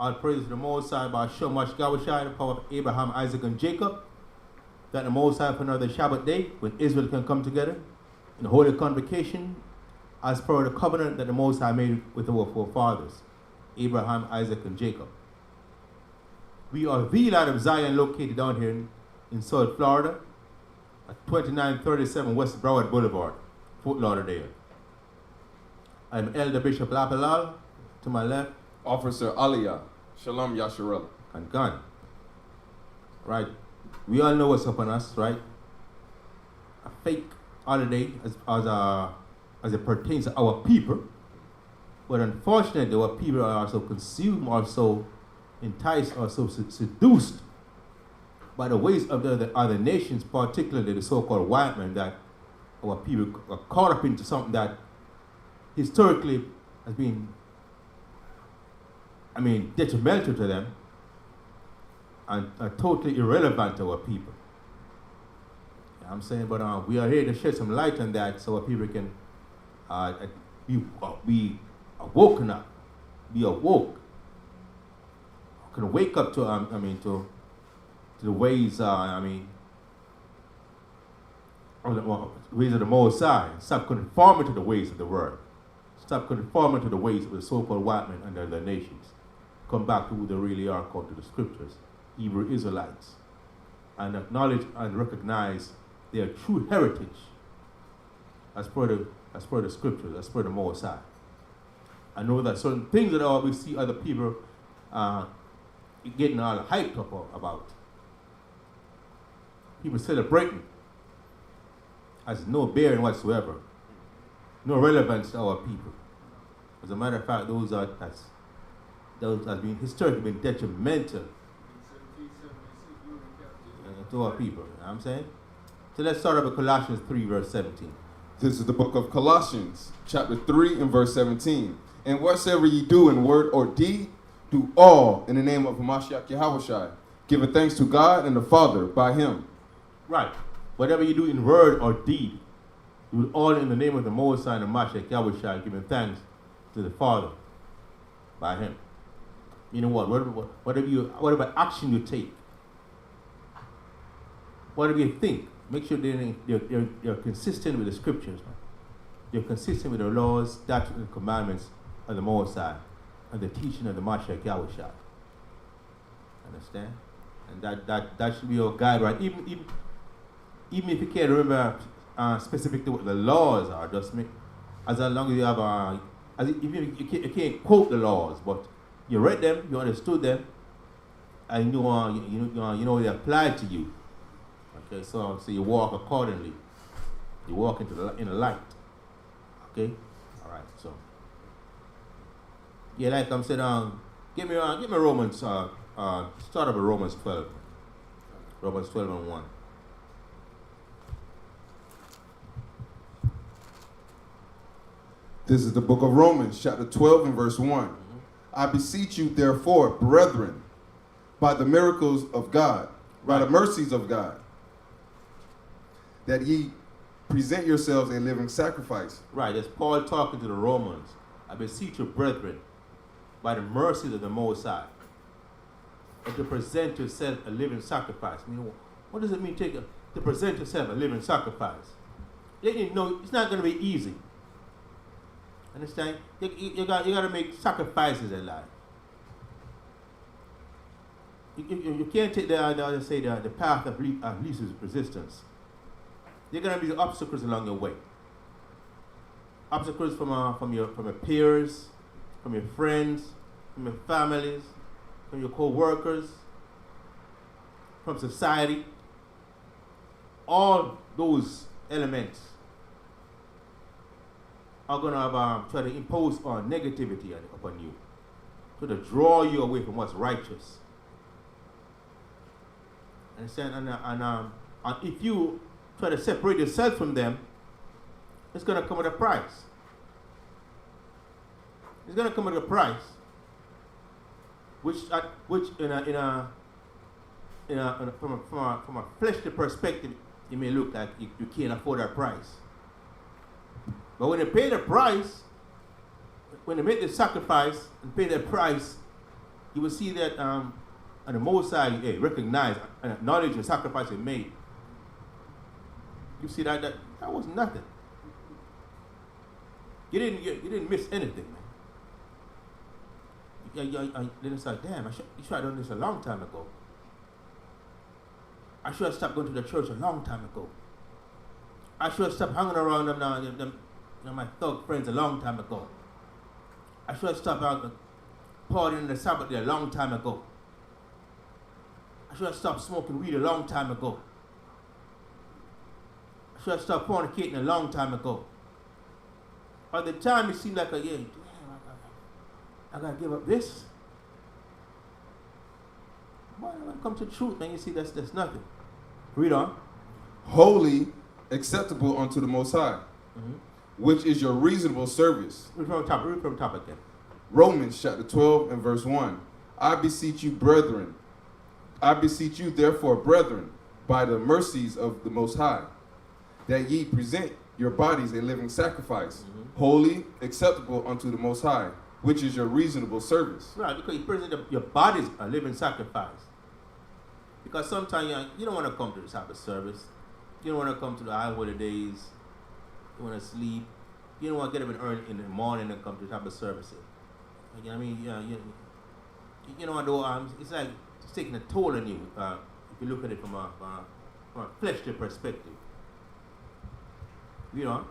All praise to the Most High by Shamash Gawashai, the power of Abraham, Isaac, and Jacob. That the Most High for another Shabbat day when Israel can come together in holy convocation as per the covenant that the Most High made with our forefathers, Abraham, Isaac, and Jacob. We are TheeLoz of Zion, located down here in South Florida at 2937 West Broward Boulevard, Fort Lauderdale. I'm Elder Bishop Lapalal. To my left, Officer Aliyah, Shalom Yasharella. and gun. Right. We all know what's up on us, right? A fake holiday as it pertains to our people. But unfortunately, our people are also consumed, or so enticed, or so seduced by the ways of the other nations, particularly the so-called white men, that our people are caught up into something that historically has been, detrimental to them and totally irrelevant to our people. You know what I'm saying? But we are here to shed some light on that so our people can be awoken up, be awoke, can wake up to to the ways of the ways of the Most High. Stop conforming to the ways of the world. Stop conforming to the ways of the so-called white men and other nations. Come back to who they really are, according to the scriptures, Hebrew Israelites, and acknowledge and recognize their true heritage as per the scriptures, as per the Most High. I know that certain things that we see other people getting all hyped up about, people celebrating, has no bearing whatsoever, no relevance to our people. As a matter of fact, those have been historically been detrimental to our people. You know what I'm saying? So let's start up with Colossians 3, verse 17. This is the book of Colossians, chapter 3 and verse 17. And whatsoever ye do in word or deed, do all in the name of Hamashiach Yahushai, giving thanks to God and the Father by him. Right. Whatever you do in word or deed, do it all in the name of the Most High and Hamashiach Yahushai, giving thanks to the Father by him. You know what? Whatever action you take, whatever you think, make sure you're consistent with the scriptures. Man. You're consistent with the laws, statutes, and commandments of the Most High and the teaching of the Mashiach Yahushua. Understand? And that should be your guide, right? Even if you can't remember specifically what the laws are, just make as long as you have you can't quote the laws, but you read them, you understood them, and you know they apply to you. Okay, so you walk accordingly. You walk in the light. Okay, all right. So yeah, like I'm saying, give me Romans. Start up with Romans 12. Romans 12 and 1. This is the book of Romans, chapter 12 and verse 1. I beseech you, therefore, brethren, by the miracles of God, by the mercies of God, that ye present yourselves a living sacrifice. Right, that's Paul talking to the Romans. I beseech you, brethren, by the mercies of the Most High, and to present yourself a living sacrifice. I mean, what does it mean to present yourself a living sacrifice? You know, it's not going to be easy. Understand? You got to make sacrifices in life. You can't take the path of least resistance. There are going to be obstacles along your way. Obstacles from your peers, from your friends, from your families, from your co-workers, from society. All those elements are going to try to impose negativity upon you, to draw you away from what's righteous. Understand? And if you try to separate yourself from them, it's going to come at a price. It's going to come at a price, which from a fleshly perspective, it may look like you can't afford that price. But when you pay the price, when you make the sacrifice and pay the price, you will see that and the Most High recognized and acknowledged the sacrifice he made. You see that was nothing. You didn't miss anything, man. Then it's like, damn, you should have done this a long time ago. I should have stopped going to the church a long time ago. I should have stopped hanging around them my thug friends a long time ago. I should have stopped partying on the Sabbath day a long time ago. I should have stopped smoking weed a long time ago. I should have stopped fornicating a long time ago. By the time it seemed like I gotta give up this. When it comes to truth, man, you see that's nothing. Read on. Holy, acceptable unto the Most High, which is your reasonable service. Read from the top again. Romans chapter 12 and verse 1. I beseech you, brethren. I beseech you, therefore, brethren, by the mercies of the Most High, that ye present your bodies a living sacrifice, holy, acceptable unto the Most High, which is your reasonable service. Right, because you present your bodies a living sacrifice. Because sometimes you don't want to come to the Sabbath service. You don't want to come to the high holidays. You want to sleep. You don't want to get up and early in the morning and come to the Sabbath service. You know what I mean? You know, it's like it's taking a toll on you if you look at it from a fleshly perspective. You know?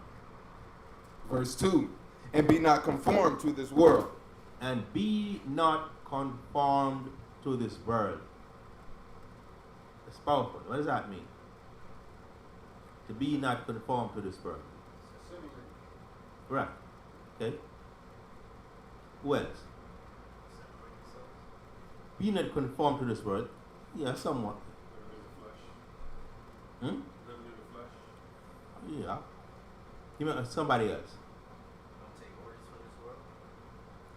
Verse 2. And be not conformed to this world. And be not conformed to this world. It's powerful. What does that mean? To be not conformed to this world. Right. Okay. Who else? Be not conformed to this world. Yeah, somewhat. Yeah. You mean somebody else?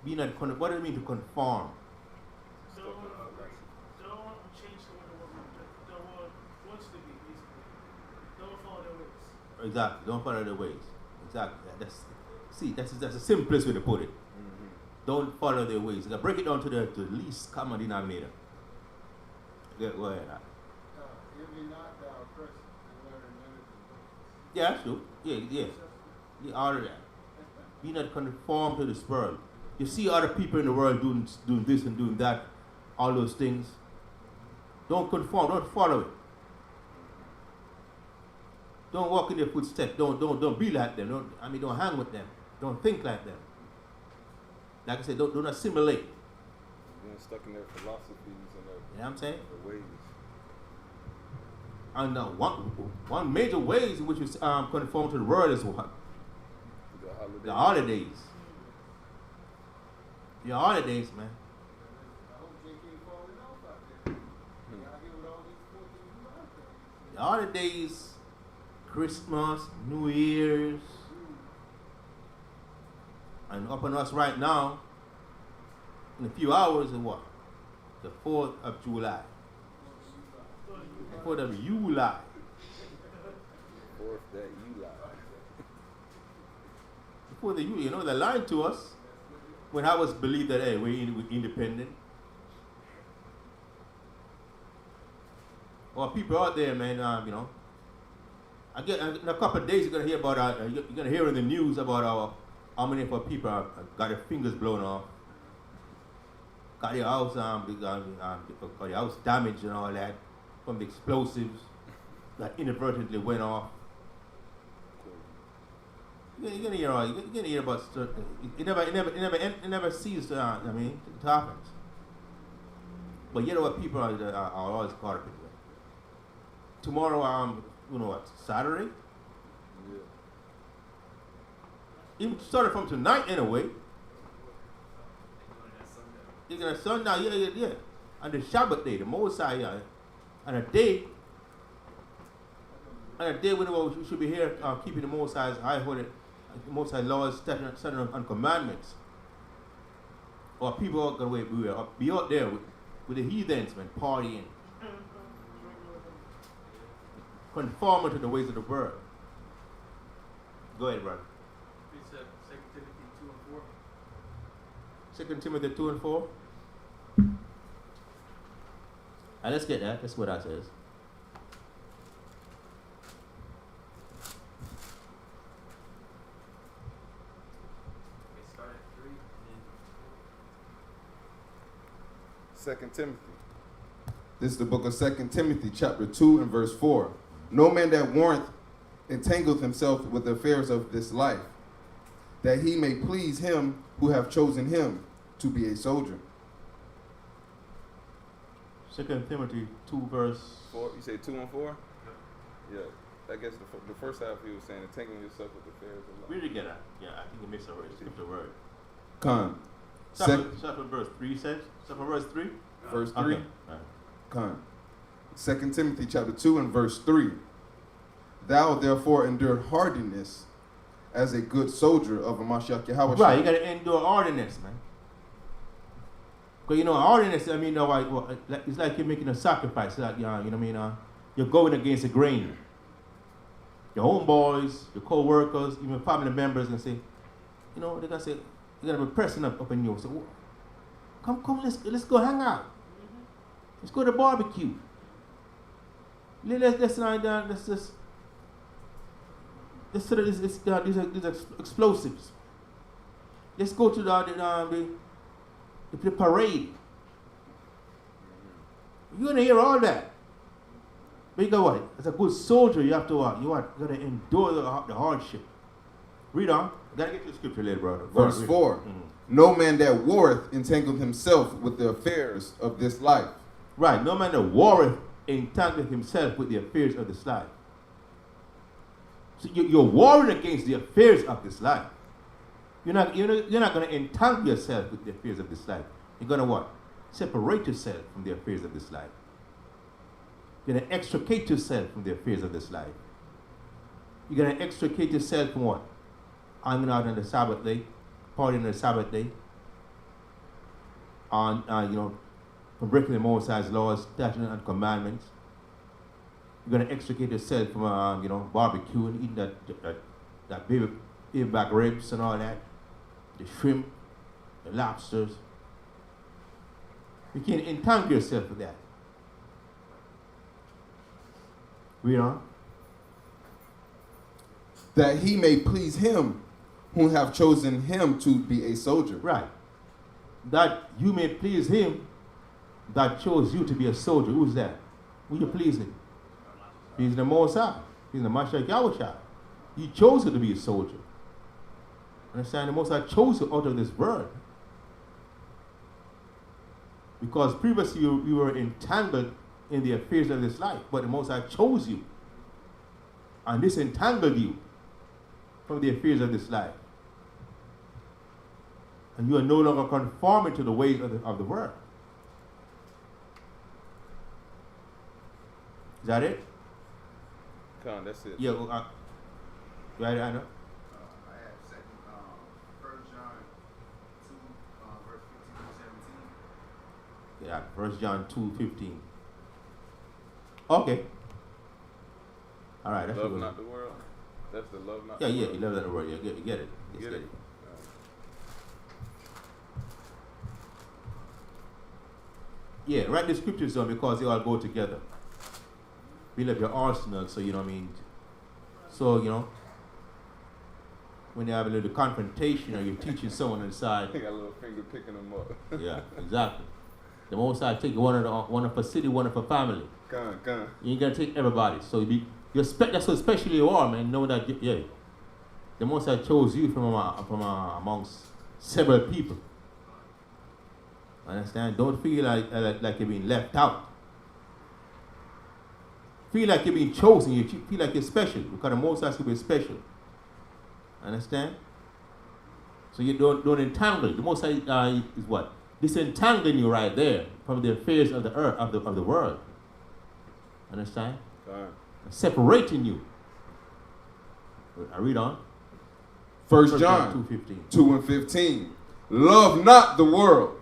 Be not what does it mean to conform? Don't change the world wants to be, basically. Don't follow their ways. Exactly. Don't follow their ways. Exactly. That's the simplest way to put it. Don't follow their ways. You break it down to the least common denominator. Go ahead. If you're not thou oppressed and learn iniquity. Yeah, that's true. Yeah, all of that. Be not conformed to this world. You see other people in the world doing this and doing that, all those things. Don't conform. Don't follow it. Don't walk in their footsteps. Don't be like them. Don't hang with them. Don't think like them. Like I said, don't assimilate. Being stuck in their philosophies and their, you know what I'm saying? their ways. And one major ways in which you conform to the world is what? The holidays. Your holidays, man. I hope they keep falling off out there. Y'all hear what all these poor things out there. The holidays, Christmas, New Year's, and up on us right now, in a few hours, is what? The 4th of July. The 4th of July. 4th that you lie. Before they're lying to us when I was believed that, hey, we're independent. Or people out there, man, I get in a couple of days you're gonna hear about you're gonna hear in the news about how many of our people got their fingers blown off, got their house got their house damaged and all that from the explosives that inadvertently went off. You're gonna hear about stuff. It never ceases to it happens. But you know what, people are always caught up in it. Tomorrow, Saturday? Yeah. Even started from tonight anyway. You're gonna sundown, yeah. On the Shabbat day, the Most High, on a day when we should be here keeping the Most High's the Most High laws, statutes, and commandments. Or people are gonna be out there with the heathens, man, partying, conforming to the ways of the world. Go ahead, brother. He said 2 Timothy 2 and 4. 2 Timothy 2 and 4. Let's get that. That's what that says. We start at 3 and then 2 Timothy. This is the book of 2 Timothy, chapter 2 and verse 4. No man that warreth entangleth himself with the affairs of this life, that he may please him who have chosen him to be a soldier. 2 Timothy 2 verse. 4, you say 2 and 4? Yeah. I guess the first half he was saying, entangling yourself with the affairs of life. Where did you get that? Yeah, I think you missed a word. Skip the word. Con. Start from verse 3 says? Start from verse 3? Verse 3. Okay. All right. Con. 2 Timothy chapter 2 and verse 3. Thou therefore endure hardiness as a good soldier of a Mashiach Yahweh. Right, you got to endure ordinance, man. Because, you know, ordinance, I mean, it's like you're making a sacrifice. Like, you know what I mean? You're going against the grain. Your homeboys, your co-workers, even family members can say, you know, they're going to say, they're going to be pressing up in you. So, come, let's go hang out. Let's go to barbecue. Let's lie down, let's just, these explosives. Let's go to the parade. You're going to hear all that. But you got what? As a good soldier, you have to what? You got to endure the hardship. Read on. You got to get your scripture later, brother. Verse 4. No man that warreth entangleth himself with the affairs of this life. Right. No man that warreth entangleth himself with the affairs of this life. So you're warring against the affairs of this life. You're not going to entangle yourself with the affairs of this life. You're going to what? Separate yourself from the affairs of this life. You're going to extricate yourself from the affairs of this life. You're going to extricate yourself from what? Hanging out on the Sabbath day, partying on the Sabbath day, on from breaking the Most High's laws, statutes, and commandments. You're going to extricate yourself from barbecuing, eating that baby back ribs and all that, the shrimp, the lobsters. You can't entangle yourself with that. Read on. That he may please him who have chosen him to be a soldier. Right. That you may please him that chose you to be a soldier. Who's that? Who you pleasing? He's the Most High. He's the Mashiach Yahweh. He chose you to be a soldier. Understand? The Most High chose you out of this world. Because previously you were entangled in the affairs of this life, but the Most High chose you and disentangled you from the affairs of this life. And you are no longer conforming to the ways of the world. Is that it? Con, that's it. Yeah. Right, I know. I had second, 1 John 2, verse 15 to 17. Yeah, 1 John 2:15. Okay. All right. That's Love what not the world. That's the love not yeah, the yeah, world. you love that word. Yeah, you get it. Let's Get it? Yeah, write the scriptures down because they all go together. Build up your arsenal, so you know what I mean. So when you have a little confrontation or you're teaching someone on the side, I got a little finger picking them up. yeah, exactly. The Most High take one of a city, one of a family. Con. You ain't gonna take everybody. So that's what special you are, man. Know that, yeah. The Most High chose you from amongst several people. Understand? Don't feel like you're being left out. Feel like you're being chosen. You feel like you're special because the Most High is be special. Understand? So you don't entangle. The Most High is what? Disentangling you right there from the affairs of the earth, of the world. Understand? Con. Separating you. I read on. 1 John 2:15. 2 and 15. Love not the world,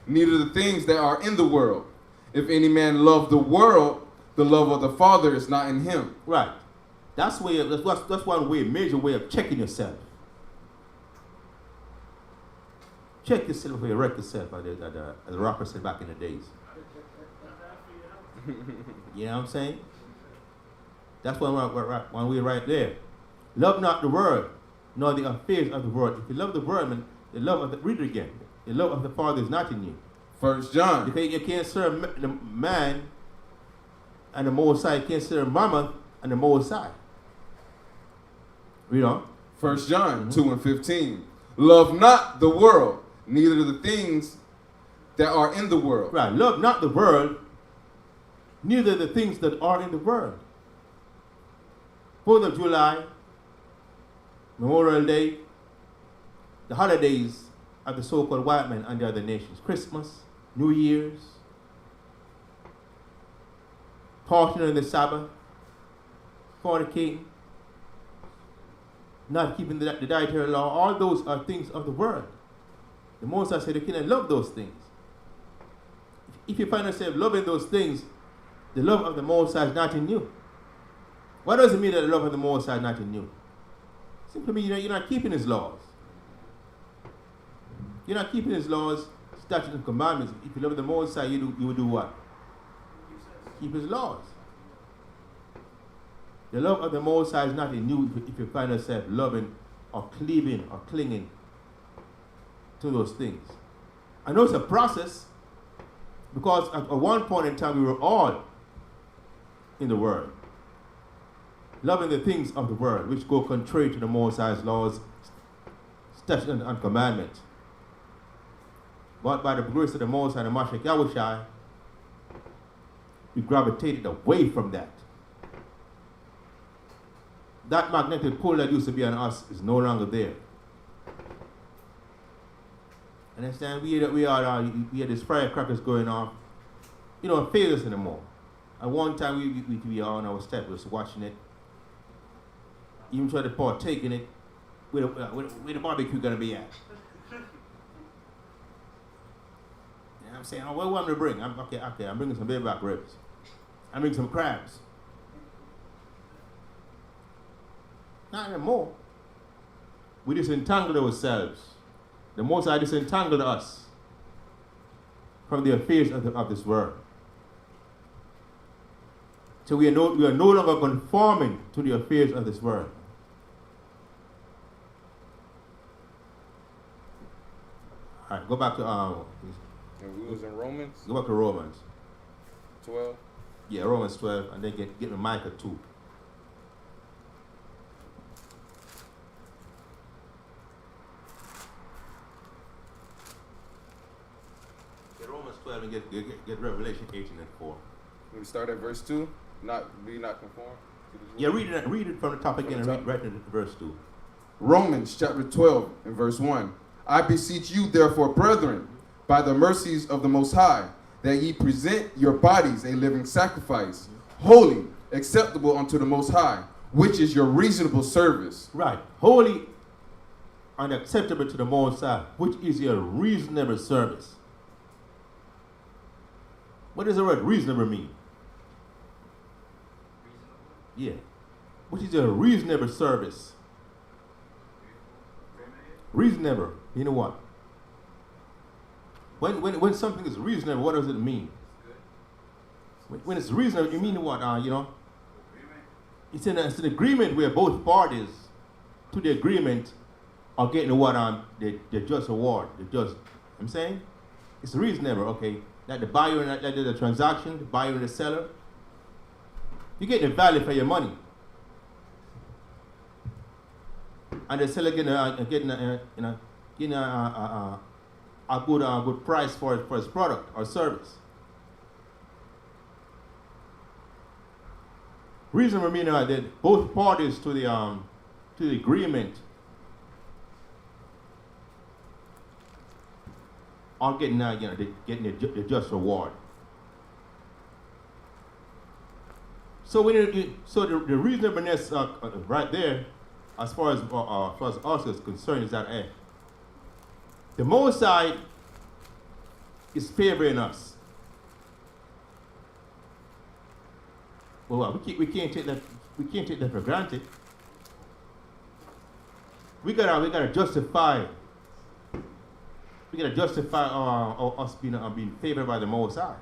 neither the things that are in the world. If any man love the world, the love of the Father is not in him. Right. That's one way, major way of checking yourself. Check yourself before you wreck yourself, as the rapper said back in the days. You know what I'm saying? That's when we're right there. Love not the world, nor the affairs of the world. If you love the world, man, the love of the, read it again. The love of the Father is not in you. 1 John. You can't serve the man and the Most High. You can't serve Mama and the Most High. Read on. 1 John 2 and 15. Love not the world, neither the things that are in the world. Right. Love not the world, neither the things that are in the world. 4th of July, Memorial Day, the holidays of the so-called white men and the other nations. Christmas, New Year's, partying on the Sabbath, fornicating, not keeping the dietary law. All those are things of the world. The Most High said you cannot love those things. If you find yourself loving those things, the love of the Most High is not in you. What does it mean that the love of the Most High is not in you? Simply means you're not keeping His laws. You're not keeping His laws, statutes, and commandments. If you love the Most High, you will do what? Keep His laws. The love of the Most High is not in you if you find yourself loving or cleaving or clinging to those things. I know it's a process because at one point in time we were all in the world, loving the things of the world which go contrary to the Most High's laws, statutes, and commandments. But by the grace of the Most High and the Mashiach Yahushai, we gravitated away from that. That magnetic pull that used to be on us is no longer there. Understand? We had these firecrackers going off. You know, it fails us anymore. At one time, we were on our step, we was watching it. Even tried to partake in it. Where the barbecue going to be at? You know what I'm saying? Oh, what do I want to bring? I'm bringing some bareback ribs. I'm bringing some crabs. Not anymore. We disentangled ourselves. The Most High disentangled us from the affairs of this world. So we are no longer conforming to the affairs of this world. All right, go back to And we was in Romans go back to Romans. 12. Yeah, Romans 12, and then get to Micah 2. Get Romans 12 and get Revelation 18 and 4. We start at verse 2. Be not conformed to this Yeah, world. read it from the top again and read right into verse 2. Romans chapter 12 and verse 1. I beseech you, therefore, brethren, by the mercies of the Most High, that ye present your bodies a living sacrifice, holy, acceptable unto the Most High, which is your reasonable service. Right. Holy and acceptable to the Most High, which is your reasonable service. What does the word reasonable mean? Yeah. Which is your reasonable service? Reasonable. You know what? When something is reasonable, what does it mean? When it's reasonable, you mean what? It's an agreement where both parties to the agreement are getting what the just award. I'm saying it's reasonable. Okay, like the buyer and like the transaction, the buyer and the seller. You get the value for your money, and the seller getting a good price for his product or service. Reasonable meaning that both parties to the agreement are getting the just reward. So the reasonableness right there, as far as us is concerned, is that the Most High is favoring us. Well, we can't take that. We can't take that for granted. We gotta justify. We gotta justify us being favored by the Most High.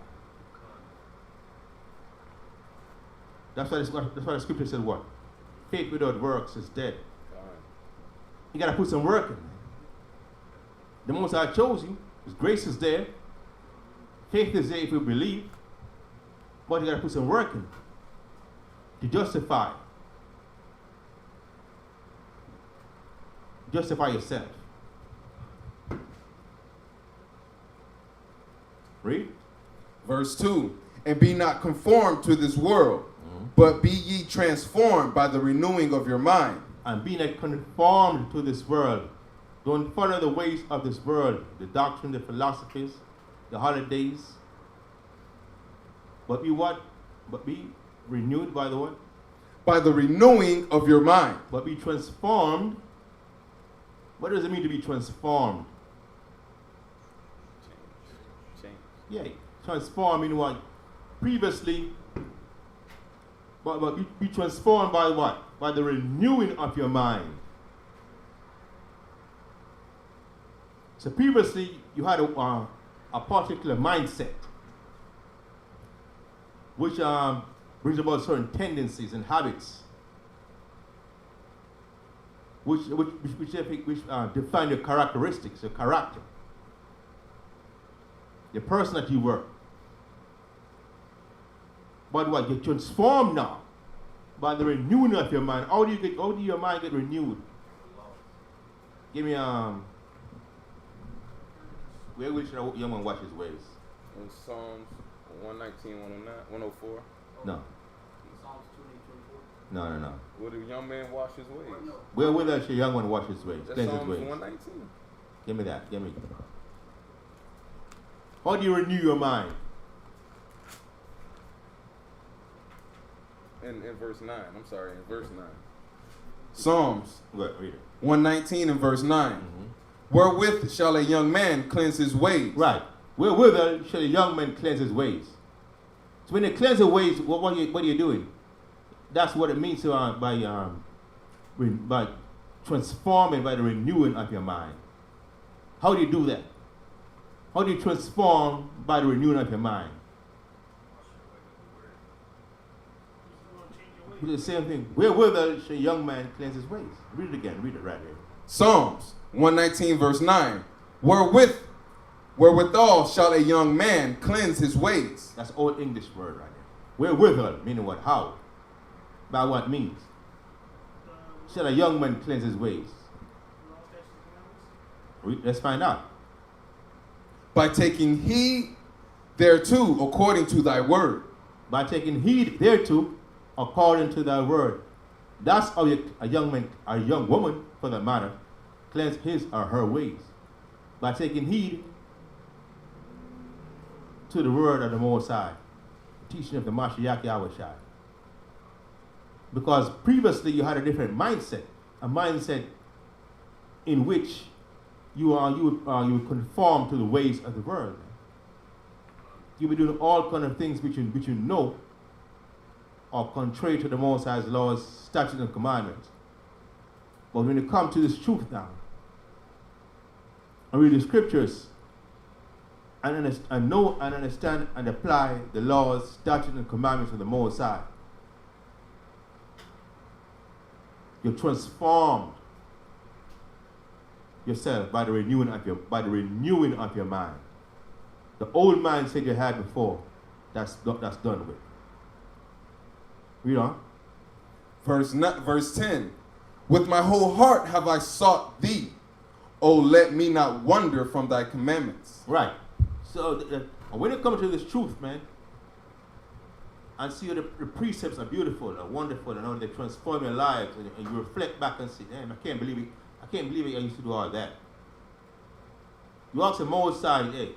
That's why the scripture said what? Faith without works is dead. You got to put some work in. The Most High chose you. His grace is there. Faith is there if you believe. But you got to put some work in to justify. Justify yourself. Read. Verse 2. And be not conformed to this world, but be ye transformed by the renewing of your mind. And be not conformed to this world. Don't follow the ways of this world, the doctrine, the philosophies, the holidays. But be what? But be renewed by the what? By the renewing of your mind. But be transformed. What does it mean to be transformed? Change. Yeah, transformed meaning what? Previously, but be transformed by what? By the renewing of your mind. So previously, you had a particular mindset, which brings about certain tendencies and habits, which define your characteristics, your character, the person that you were. But what? You're transformed now by the renewing of your mind. How do your mind get renewed? Give me where will a young man wash his ways? In Psalms 119, 109, 104. No. Psalms 20, 24. No. Will the young man wash his ways? Where will that young man wash his ways? That's Cleanse his Psalms ways. 119. Give me that. Give me. How do you renew your mind? In verse 9. I'm sorry, in verse 9. Psalms Read it. 119 and verse 9. Wherewith shall a young man cleanse his ways? Right. Wherewith shall a young man cleanse his ways? So when you cleanse your ways, what are you doing? That's what it means to, by transforming, by the renewing of your mind. How do you do that? How do you transform by the renewing of your mind? Do the same thing. Wherewith shall a young man cleanse his ways? Read it again. Read it right here. Psalms 119 verse 9. Wherewithal shall a young man cleanse his ways? That's old English word right there. Wherewithal, meaning what? How? By what means? Shall a young man cleanse his ways? Let's find out. By taking heed thereto according to thy word. By taking heed thereto according to thy word. That's how a young man, a young woman, for that matter, cleanse his or her ways. By taking heed to the word of the Most High, teaching of the Mashiach Yahushai. Because previously you had a different mindset, a mindset in which you would conform to the ways of the world. You would be doing all kind of things which you know are contrary to the Most High's laws, statutes, and commandments. But when you come to this truth now, and read the scriptures, and know and understand and apply the laws, statutes, and commandments of the Most High, you're transformed yourself by the renewing of your mind. The old mindset you had before, that's done with. Read on. Verse 10. With my whole heart have I sought thee. O let me not wander from thy commandments. Right. So when you come to this truth, man, and see the precepts are beautiful and wonderful and how they transform your lives, and you reflect back and say, damn, I can't believe it I used to do all that. You ask the Most High, hey,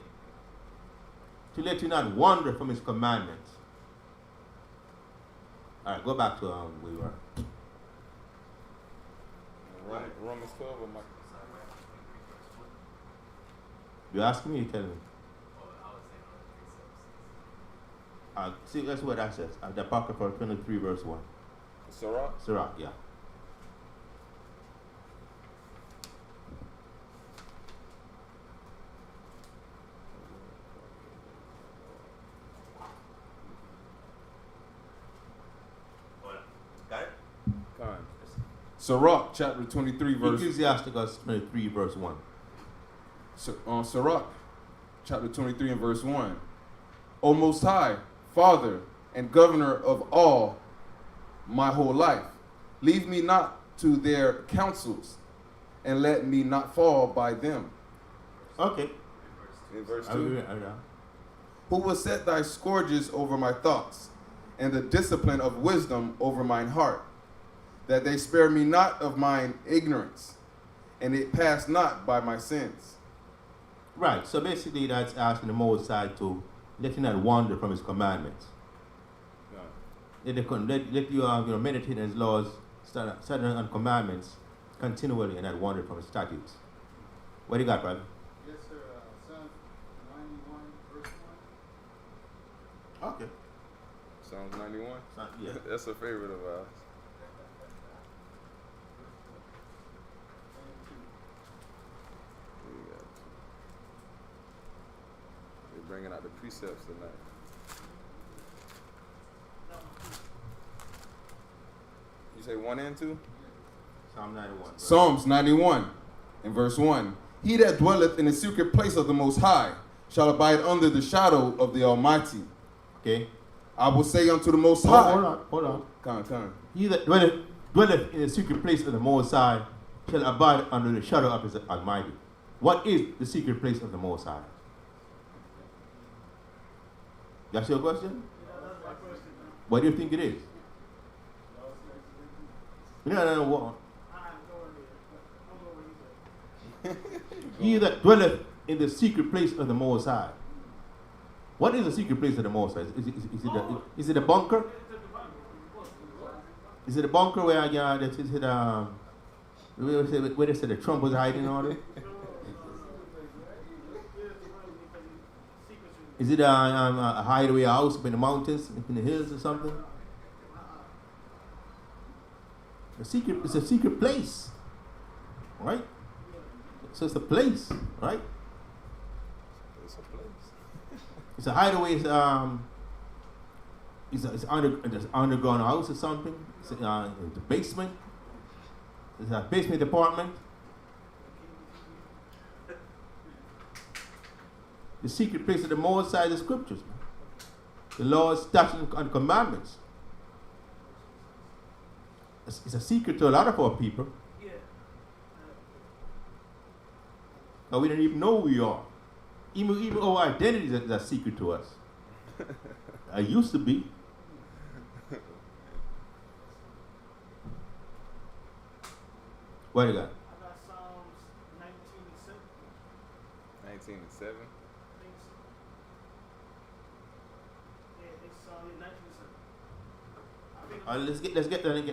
to let you not wander from his commandments. All right, go back to where you were. Romans 12 or Micah? You asking me, you telling me? See, that's what that says. The Apocrypha 23 verse 1. Sirach, yeah. Sirach, chapter 23, verse... Ecclesiasticus 23, verse 1. Sirach, chapter 23 and verse 1. O Most High, Father and Governor of all my whole life, leave me not to their counsels, and let me not fall by them. Okay. In verse I 2. will- Who will set thy scourges over my thoughts, and the discipline of wisdom over mine heart, that they spare me not of mine ignorance, and it pass not by my sins. Right, so basically that's asking the Most High to let you not wander from his commandments. Let you meditate on his laws, study on commandments continually and not wander from his statutes. What do you got, brother? Yes, sir. Psalm 91, verse 1. Okay. Psalms 91. Yeah. That's a favorite of ours. We got two. We're bringing out the precepts tonight. You say 1 and 2? Psalm 91. Psalms 91 and verse 1. He that dwelleth in the secret place of the Most High shall abide under the shadow of the Almighty. Okay. I will say unto the Most High. Hold on. Come. He that dwelleth in the secret place of the Most High shall abide under the shadow of his Almighty. What is the secret place of the Most High? That's your question? That's my question. What do you think it is? No. I'm going there. I'm going with you. He that dwelleth in the secret place of the Most High. What is the secret place of the Most High? Is it a bunker? Is it a bunker where where they say the Trump was hiding all that? Is it a hideaway house up in the mountains, in the hills or something? It's a secret place, right? So it's a place, right? It's a place. It's a hideaway. It's an underground house or something. It's in the basement. It's a basement apartment. The secret place of the Most High is the scriptures, man. The laws, statutes, and commandments. It's a secret to a lot of our people. Yeah. But we don't even know who we are. Even our identity is a secret to us. I used to be. What do you got? I got Psalms 19 and 7. 19 and 7. I think so. Yeah, it's 19 and 7. I think Let's get that and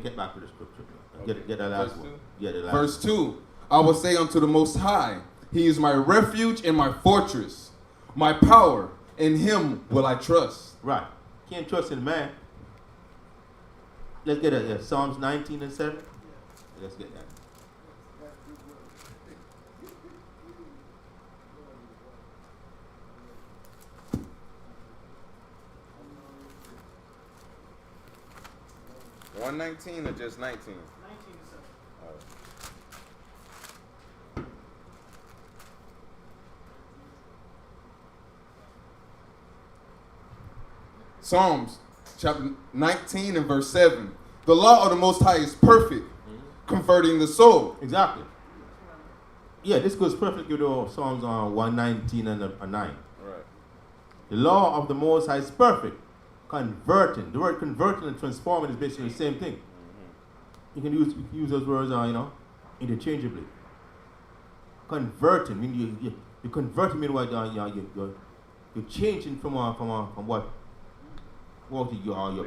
get back to the scripture. Okay. Get that last Verse one. 2? Yeah, the last Verse 2. I will say unto the Most High, He is my refuge and my fortress, my power. In Him will I trust. Right. Can't trust in man. Let's get it. Psalms 19 and 7. Let's get that. Yeah. 119 or just 19? 19 and 7. All right. Psalms chapter 19 and verse 7. The law of the Most High is perfect, converting the soul. Exactly. Yeah, this goes perfectly to Psalms 119 and 9. Right. The law of the Most High is perfect, converting. The word converting and transforming is basically the same thing. You can use those words, interchangeably. Converting, mean you converting mean what you're changing from what your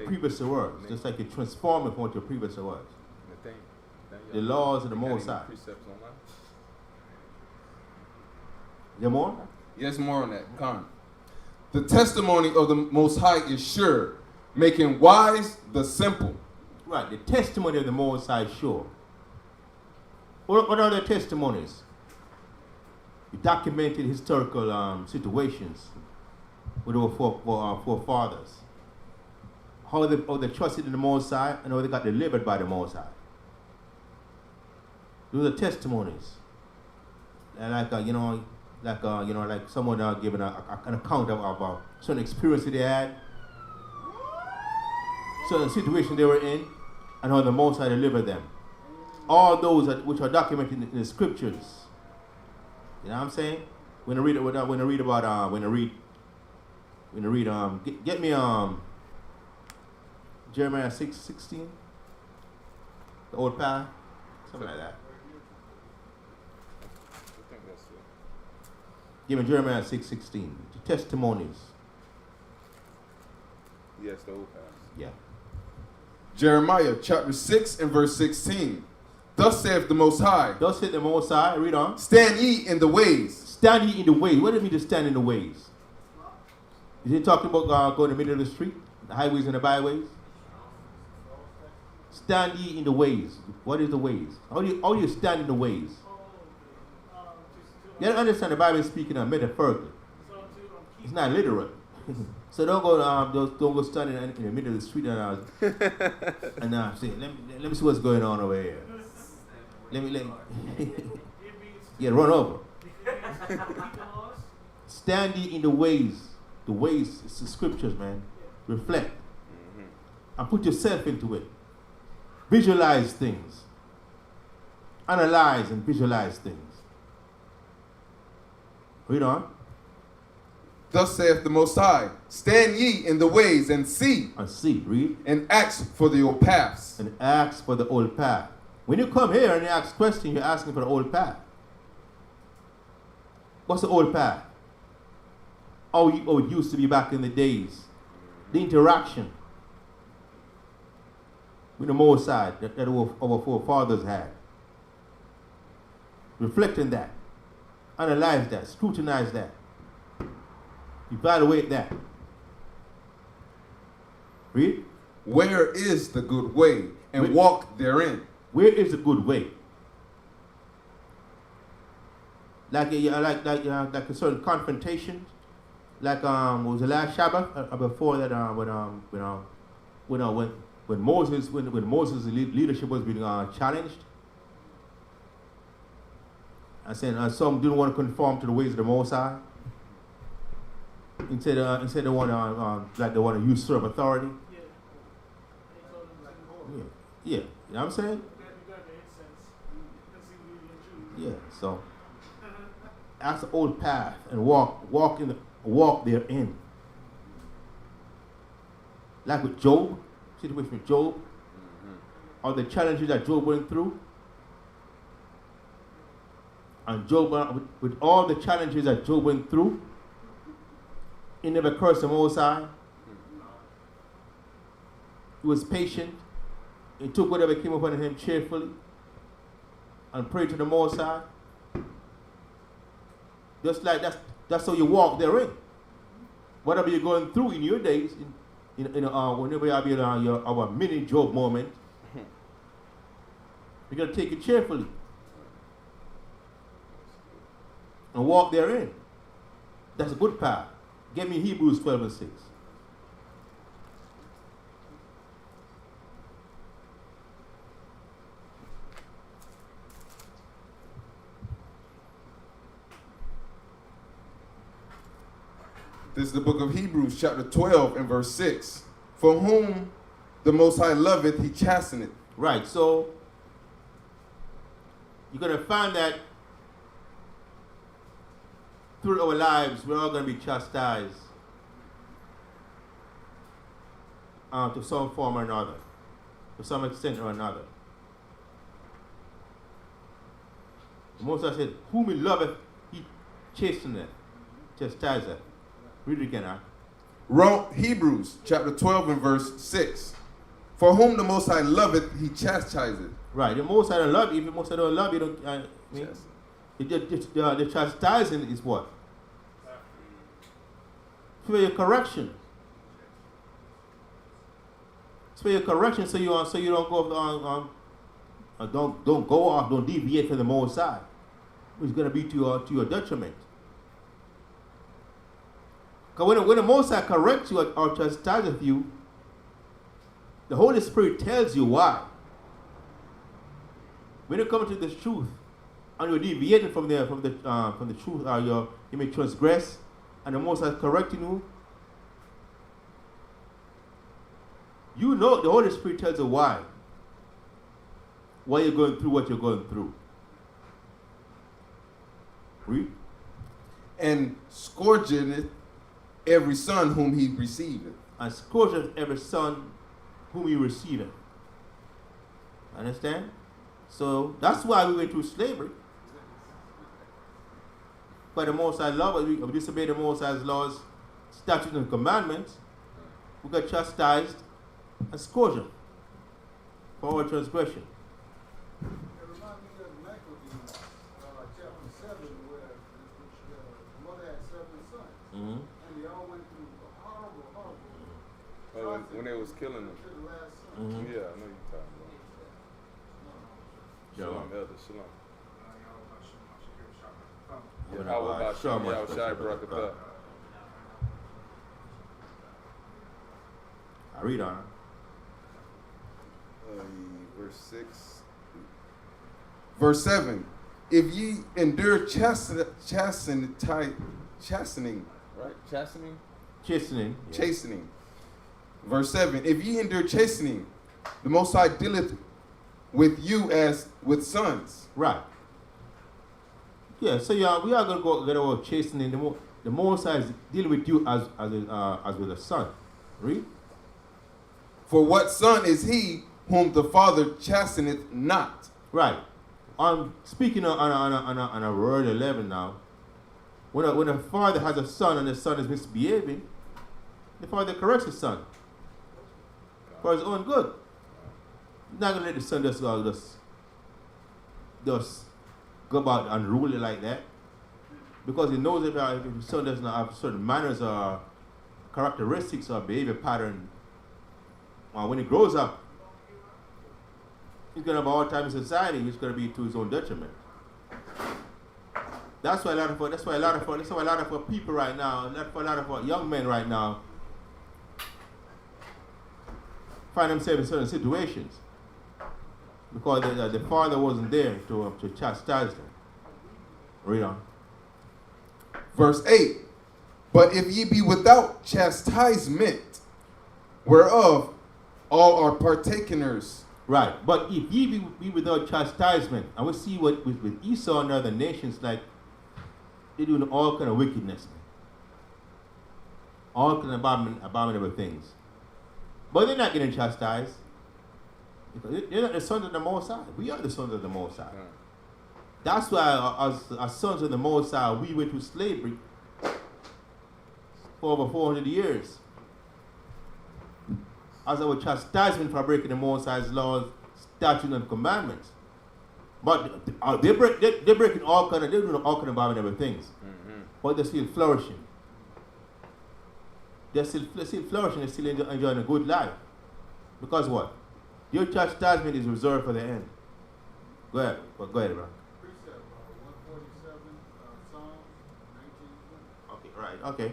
previous words, just like you're transforming from what your previous words. The laws of the Most High. Precepts online? Is there more? Yes, more on that. Khan. The testimony of the Most High is sure, making wise the simple. Right, the testimony of the Most High is sure. What are the testimonies? He documented historical situations with our forefathers. How they trusted in the Most High and how they got delivered by the Most High. Those are testimonies. And like like someone giving an account of certain experience that they had, certain situation they were in, and how the Most High delivered them. All those which are documented in the scriptures. You know what I'm saying? When I read get me Jeremiah 6:16, the old path, something like that. I think that's it. Give me Jeremiah 6:16, the testimonies. Yes, the old path. Yeah. Jeremiah chapter 6 and verse 16. Thus saith the Most High, Thus said the Most High, read on. stand ye in the ways. Stand ye in the ways. What does it mean to stand in the ways? Is he talking about going in the middle of the street, the highways and the byways? Stand ye in the ways. What is the ways? How do you stand in the ways? You gotta understand the Bible is speaking metaphorically. It's not literal. So don't go stand in the middle of the street and say, let me see what's going on over here. Let me get run over. Stand ye in the ways. The ways, it's the scriptures, man. Reflect. And put yourself into it. Visualize things. Analyze and visualize things. Read on. Thus saith the Most High, stand ye in the ways and see. And see, read. And ask for the old paths. And ask for the old path. When you come here and you ask questions, you're asking for the old path. What's the old path? How it used to be back in the days. The interaction with the Most High that our forefathers had. Reflect on that. Analyze that. Scrutinize that. Evaluate that. Read. Where is the good way? And walk therein. Where is the good way? Like a certain confrontation. Like was the last Shabbat before that when Moses' leadership was being challenged. I said some didn't want to conform to the ways of the Most High. Instead they want to usurp authority. Yeah. You know what I'm saying? Yeah. So that's the old path and walk therein. Like with Job, situation with Job, all the challenges that Job went through. And Job, with all the challenges that Job went through, he never cursed the Most High. He was patient. He took whatever came upon him cheerfully and prayed to the Most High. Just like that's how you walk therein. Whatever you're going through in your days, whenever you have our mini Job moment, you got to take it cheerfully and walk therein. That's a good path. Get me Hebrews 12 and 6. This is the book of Hebrews, chapter 12 and verse 6. For whom the Most High loveth, he chasteneth. Right, so you're going to find that through our lives, we're all going to be chastised to some form or another, to some extent or another. The Most High said, whom he loveth, he chasteneth, chastiseth. Read it again, huh? Hebrews chapter 12 and verse 6. For whom the Most High loveth, he chastiseth. Right, the Most High don't love you. If the Most High don't love you, the chastising is what? For your correction. It's for your correction, so you don't go don't go off, don't deviate from the Most High, which is going to be to your detriment. Because when the Most High corrects you or chastises you, the Holy Spirit tells you why. when you come to this truth, and you're deviating from the truth, or you may transgress, and the Most High is correcting you, you know the Holy Spirit tells you why you're going through what you're going through. Read. And scourgeth every son whom he receiveth. And scourgeth every son whom he receiveth. Understand? So that's why we went through slavery. By the Most High law, we disobeyed the Most High's laws, statutes, and commandments. We got chastised and scourged for our transgression. It reminds me of Maccabees, chapter 7, where the mother had 7 sons. Mm-hmm. And they all went through horrible Oh, when they was killing them. to the last son. Mm-hmm. Yeah, I know you're talking about. Shalom, Elder Shalom. Yeah, how about Shalom Shai brought it up? I read on. Verse 6. Verse 7. If ye endure chastening, right? Chastening? Chastening. Yeah. Chastening. Verse 7. If ye endure chastening, the Most High dealeth with you as with sons. Right. Yeah, so yeah, we are going to go get our chastening. The Most High is dealing with you as with a son. Read. For what son is he whom the Father chasteneth not? Right. I'm speaking on a word 11 now. When a father has a son and the son is misbehaving, the father corrects his son for his own good. He's not going to let the son just go about unruly like that, because he knows that if his son does not have certain manners or characteristics or behavior pattern, when he grows up, he's going to have a hard time in society. He's going to be to his own detriment. That's why a lot of people right now, a lot of young men right now, find themselves in certain situations because the father wasn't there to chastise them. Read on. Verse 8. But if ye be without chastisement, whereof all are partakers. Right. But if ye be without chastisement, and we see what with Esau and other nations, like they're doing all kind of wickedness, all kind of abominable things. But they're not getting chastised. Because they're not the sons of the Most High. We are the sons of the Most High. That's why as sons of the Most High, we went through slavery for over 400 years. As our chastisement for breaking the Most High's laws, statutes, and commandments. But they're breaking all kind of, they're doing all kind of abominable things. Mm-hmm. But they're still flourishing. They're still flourishing, they're still enjoying a good life. Because what? Your chastisement is reserved for the end. Go ahead, bro. Precept, 147, Psalms 19:20. Okay, right, okay.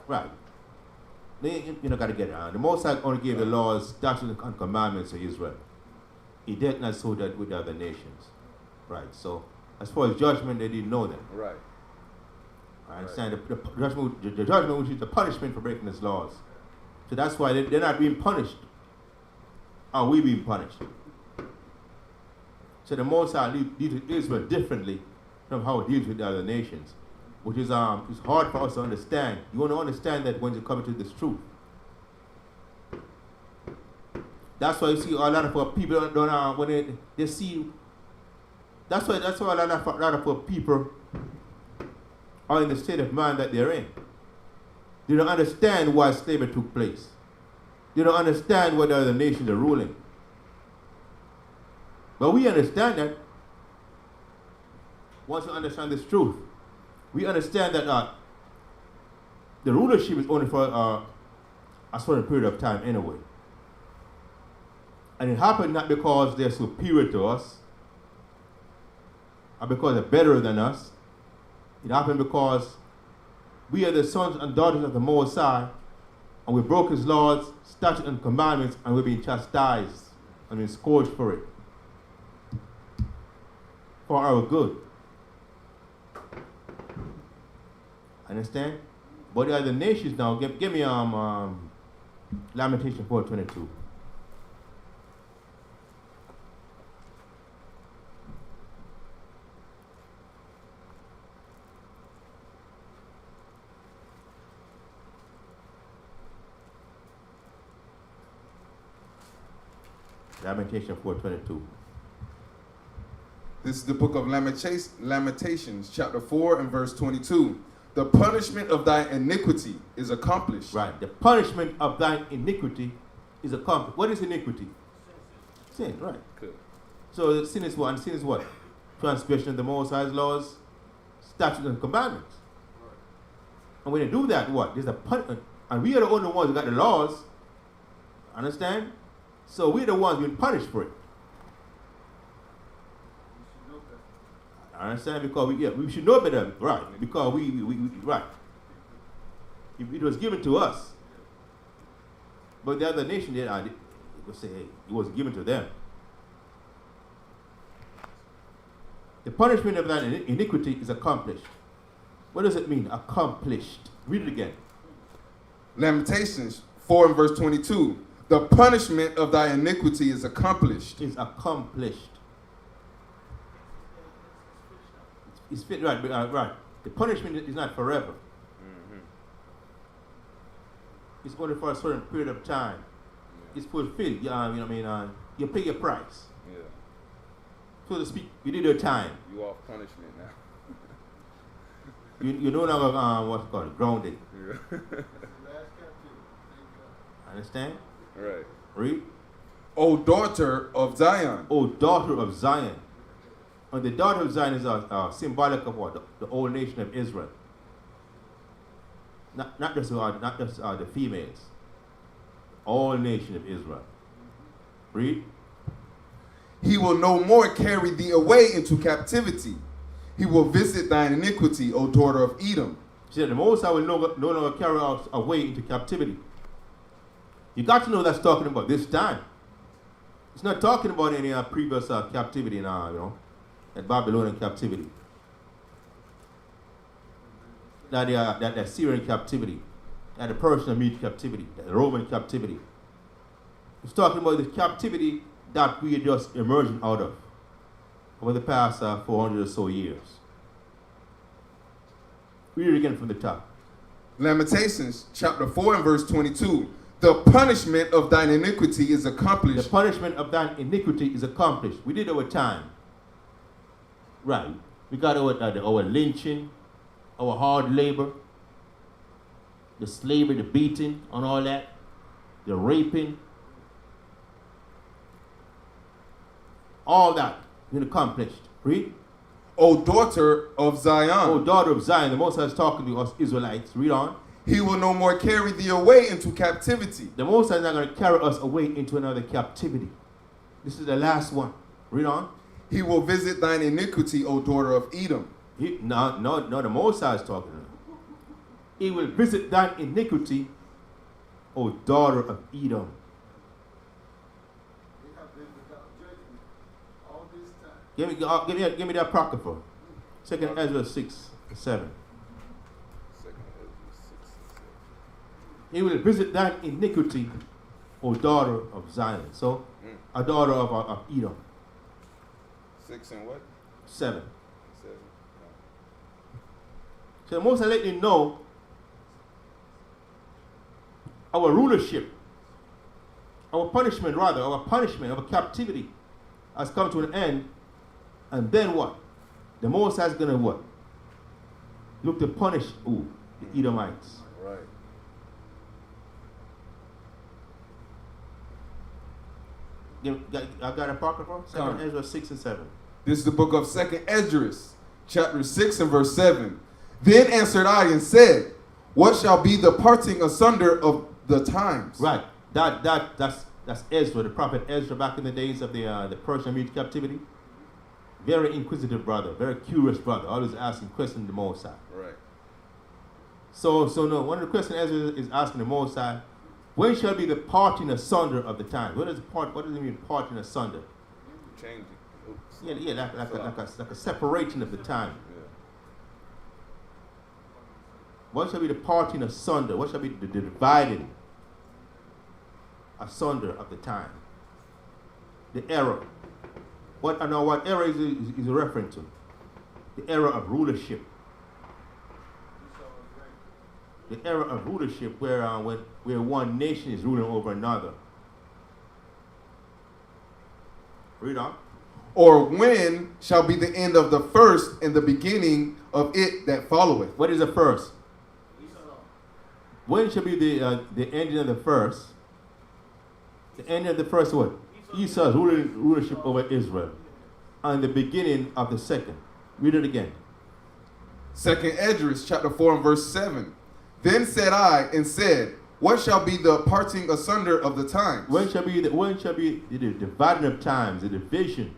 Right. You know, got to get it on. The Most High only gave the laws, statutes, and commandments to Israel. He did not so that with the other nations. Right. So, as far as judgment, they didn't know that. Right. I understand the judgment, which is the punishment for breaking His laws. So that's why they're not being punished. Are we being punished? So the Most High deals with Israel differently from how it deals with the other nations, which is it's hard for us to understand. You want to understand that when you come to this truth. That's why you see a lot of people don't when they see. That's why a lot of people are in the state of mind that they're in. They don't understand why slavery took place. They don't understand what the other nations are ruling. But we understand that. Once we understand this truth, we understand that the rulership is only for a certain period of time anyway. And it happened not because they're superior to us, or because they're better than us. It happened because we are the sons and daughters of the Most High, and we broke His laws, statutes, and commandments, and we're being chastised and being scourged for it. for our good. Understand? But the other nations now, give me Lamentation 4:22. Lamentation 4:22. This is the book of Lamentations, chapter 4 and verse 22. The punishment of thy iniquity is accomplished. Right. The punishment of thine iniquity is accomplished. What is iniquity? Sin, right. Good. So sin is what? And sin is what? Transgression of the Most High's laws, statutes, and commandments. And when they do that, what? There's a punishment. And we are the only ones who got the laws. Understand? So we're the ones being punished for it. I understand, because we should know better, right? Because we right. It was given to us, but the other nation did. It would say, hey, it was given to them. The punishment of that iniquity is accomplished. What does it mean? Accomplished. Read it again. Lamentations 4 and verse 22. The punishment of thy iniquity is accomplished. Is accomplished. It's fit, right, right. The punishment is not forever. Mm-hmm. It's only for a certain period of time. Yeah. It's fulfilled. You know what I mean? You pay your price. Yeah. So to speak, you did your time. You off punishment now. You no longer what's called grounded. Yeah. Last captivity. Thank God. Understand? Right. Read. O daughter of Zion. O daughter of Zion. And the daughter of Zion is symbolic of what? The whole nation of Israel. Not just the females. All nation of Israel. Read. He will no more carry thee away into captivity. He will visit thine iniquity, O daughter of Edom. She said, the Most High will no longer carry us away into captivity. You got to know that's talking about this time. It's not talking about any previous captivity now, that Babylonian captivity. That Syrian captivity. That the Persian Mede captivity. The Roman captivity. It's talking about the captivity that we are just emerging out of over the past 400 or so years. Read it again from the top. Lamentations chapter 4 and verse 22. The punishment of thine iniquity is The accomplished. punishment of thine iniquity is accomplished. We did our time. Right. We got our lynching, our hard labor, the slavery, the beating, and all that, the raping. All that been accomplished. Read. O daughter of Zion. Oh, daughter of Zion, the Most High is talking to us Israelites. Read on. He will no more carry thee away into captivity. The Most High is not going to carry us away into another captivity. This is the last one. Read on. He will visit thine iniquity, O daughter of Edom. No, the Most High is talking to us. He will visit thine iniquity, O daughter of Edom. They have been without judgment all this time. Give me that apocrypha. 2 Ezra 6, 7. He will visit thine iniquity, O daughter of Zion. So, a daughter of Edom. 6 and what? 7. 7. So the Most High let you know our rulership, our punishment, our captivity has come to an end. And then what? The Most High is going to what? Look to punish who? The Edomites. Right. I got apocrypha? 2 Come. Ezra 6 and 7. This is the book of 2 Esdras, chapter 6 and verse 7. Then answered I and said, what shall be the parting asunder of the times? Right. That's Ezra, the prophet Ezra, back in the days of the Persian Mede captivity. Very inquisitive brother, very curious brother, always asking questions the Most High. Right. So no, one of the questions Ezra is asking the Most High, when shall be the parting asunder of the time? What does it mean, parting asunder? Changing. like a separation of the time. Yeah. What shall be the parting asunder? What shall be the dividing asunder of the time? The era. What era is referring to? The era of rulership. The era of rulership where one nation is ruling over another. Read on. Or when shall be the end of the first and the beginning of it that followeth? What is the first? When shall be the ending of the first? The ending of the first what? Esau's rulership over Israel. And the beginning of the second. Read it again. 2nd Esdras chapter 4 and verse 7. Then said I and said, what shall be the parting asunder of the times? When shall be the dividing of times, the division?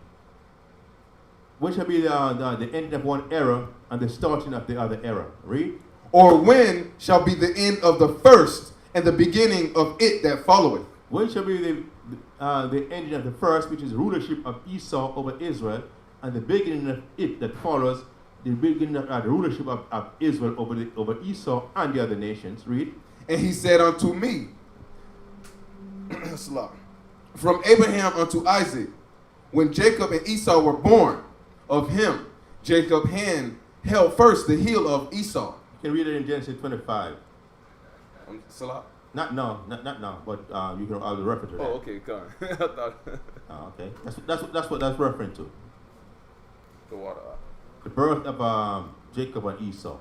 When shall be the ending of one era and the starting of the other era? Read. Or when shall be the end of the first and the beginning of it that followeth? When shall be the ending of the first, which is rulership of Esau over Israel, and the beginning of it that follows, the beginning of the rulership of Israel over Esau and the other nations? Read. And he said unto me, from Abraham unto Isaac, when Jacob and Esau were born, of him Jacob held first the heel of Esau. You can read it in Genesis 25. Salah? Not now, but you can I'll refer to that. Oh, okay, come on. I thought Okay, that's what that's referring to. the water. The birth of Jacob and Esau.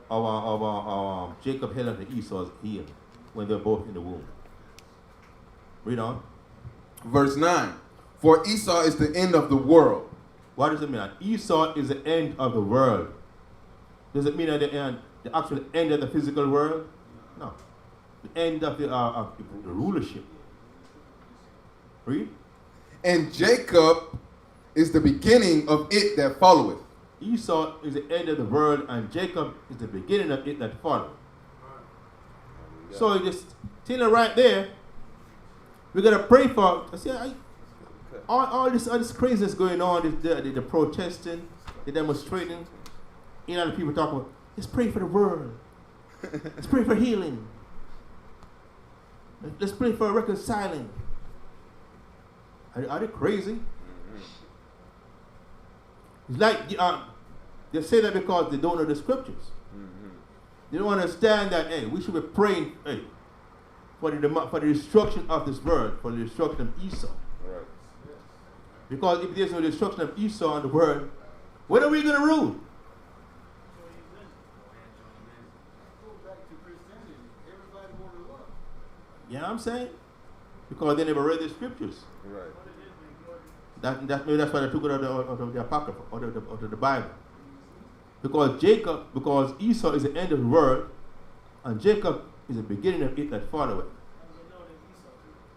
Of Jacob held unto Esau's heel when they're both in the womb. Read on. Verse 9. For Esau is the end of the world. What does it mean? Esau is the end of the world. Does it mean at the actual end of the physical world? No. The end of the rulership. Read. And Jacob is the beginning of it that followeth. Esau is the end of the world, and Jacob is the beginning of it that followeth. Yeah. So you just tell it right there. We're gonna pray for. All this craziness going on, the protesting, the demonstrating. You know, the people talk about. Let's pray for the world. Let's pray for healing. Let's pray for reconciling. Are they crazy? Mm-hmm. It's like they say that because they don't know the scriptures. Mm-hmm. They don't understand that, hey, we should be praying, hey, for the destruction of this world, for the destruction of Esau. Right. Because if there's no destruction of Esau in the world, when are we going to rule? Go back to Christianity. Everybody want to love. You know what I'm saying? Because they never read the scriptures. Right. Maybe that's why they took it out of the Apocrypha, out of the Bible. Because Esau is the end of the world, and Jacob is the beginning of it that followeth.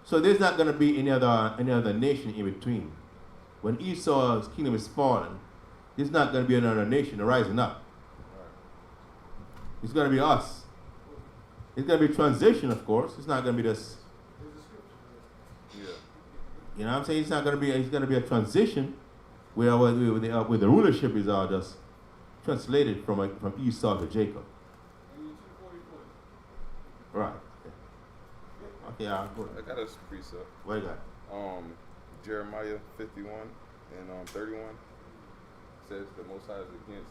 So there's not going to be any other nation in between. When Esau's kingdom is fallen, there's not going to be another nation rising up. It's going to be us. It's going to be transition, of course. It's not going to be this. Yeah. You know what I'm saying? It's going to be a transition where the rulership is just translated from Esau to Jacob. Right. Okay, I got a precept. What you got? Jeremiah 51 and 31 says the Most High is against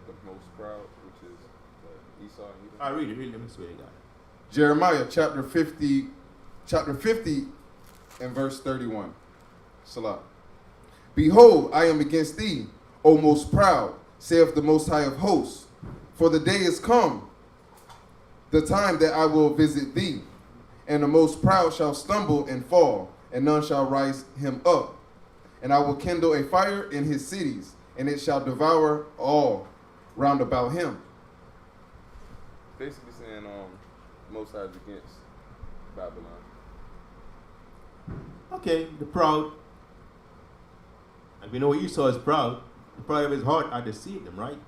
the most proud, which is Esau and Edom. I read it. Let me see what you got. Jeremiah chapter 50 and verse 31. Salah. Behold, I am against thee, O most proud, saith the Most High of hosts. For the day is come, the time that I will visit thee, and the most proud shall stumble and fall, and none shall rise him up. And I will kindle a fire in his cities, and it shall devour all round about him. Basically saying Most High is against Babylon. Okay, the proud. And we know Esau is proud. The pride of his heart I deceived him, right?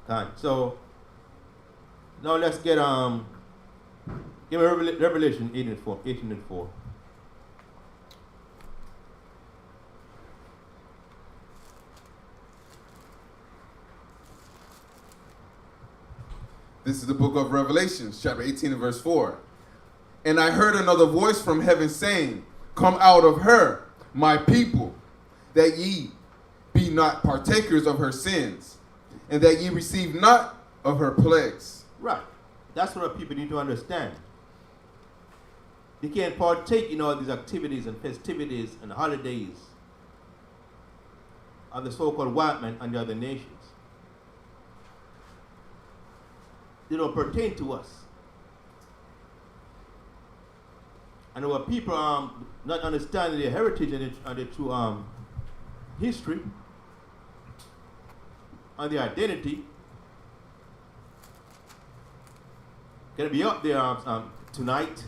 God. So now let's get give me Revelation 18 and 4. This is the book of Revelations, chapter 18 and verse 4. And I heard another voice from heaven saying, come out of her, my people, that ye be not partakers of her sins, and that ye receive not of her plagues. Right. That's what our people need to understand. They can't partake in all these activities and festivities and holidays of the so-called white man and the other nations. They don't pertain to us. And our people not understanding their heritage and their true history and their identity, gonna be up there tonight.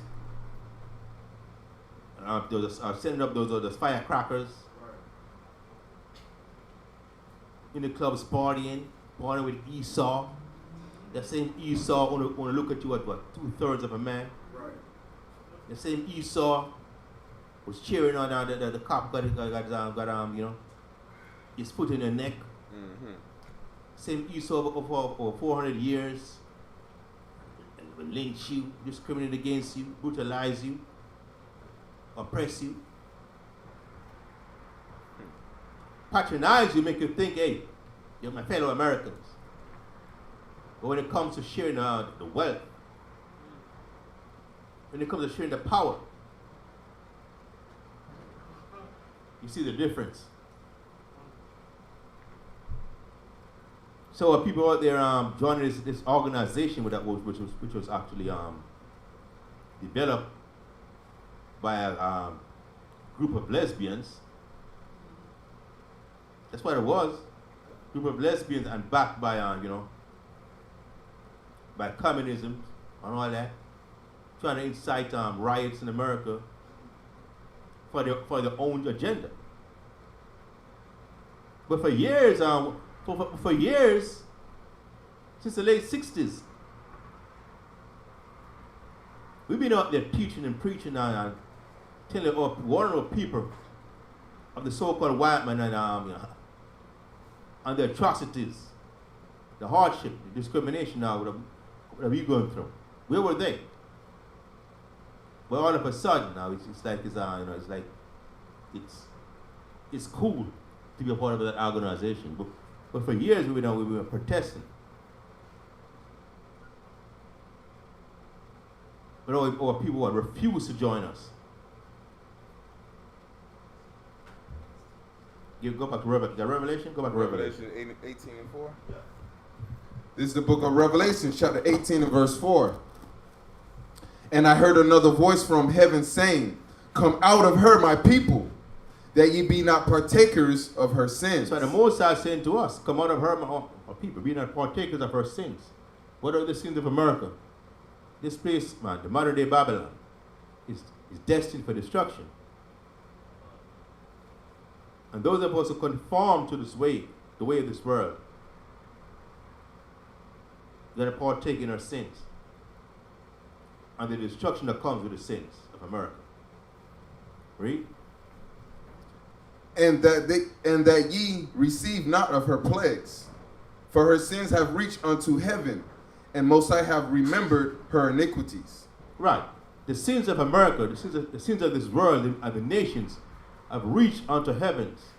Sending up those firecrackers in the clubs, partying with Esau. The same Esau only look at you at what, 2/3 of a man. Right. The same Esau was cheering on the cop got his foot in her neck. Mm-hmm. Same Esau over 400 years and will lynch you, discriminate against you, brutalize you, oppress you, patronize you, make you think, hey, you're my fellow Americans. But when it comes to sharing the wealth, when it comes to sharing the power, you see the difference. So people out there joining this organization which was actually developed by a group of lesbians. That's what it was. Group of lesbians and backed by by communism and all that, trying to incite riots in America for their own agenda. But for years, for years, since the late 60s, we've been out there teaching and preaching and telling warning our people of the so-called white man and the atrocities, the hardship, the discrimination now what are we going through? Where were they? Well, all of a sudden now it's cool to be a part of that organization. But for years we were protesting. But our people refused to join us. You go back to Revelation. Go back to Revelation. Revelation 18 and 4. Yeah. This is the book of Revelation, chapter 18 and verse 4. And I heard another voice from heaven saying, come out of her, my people, that ye be not partakers of her sins. So the Most High is saying to us, come out of her, my people, be not partakers of her sins. What are the sins of America? This place, man, the modern day Babylon, is destined for destruction. And those of us who conform to this way, the way of this world, that are partaking in our sins and the destruction that comes with the sins of America. Read. And that ye receive not of her plagues, for her sins have reached unto heaven, and Most High have remembered her iniquities. Right. The sins of America, the sins of this world and the nations have reached unto heavens.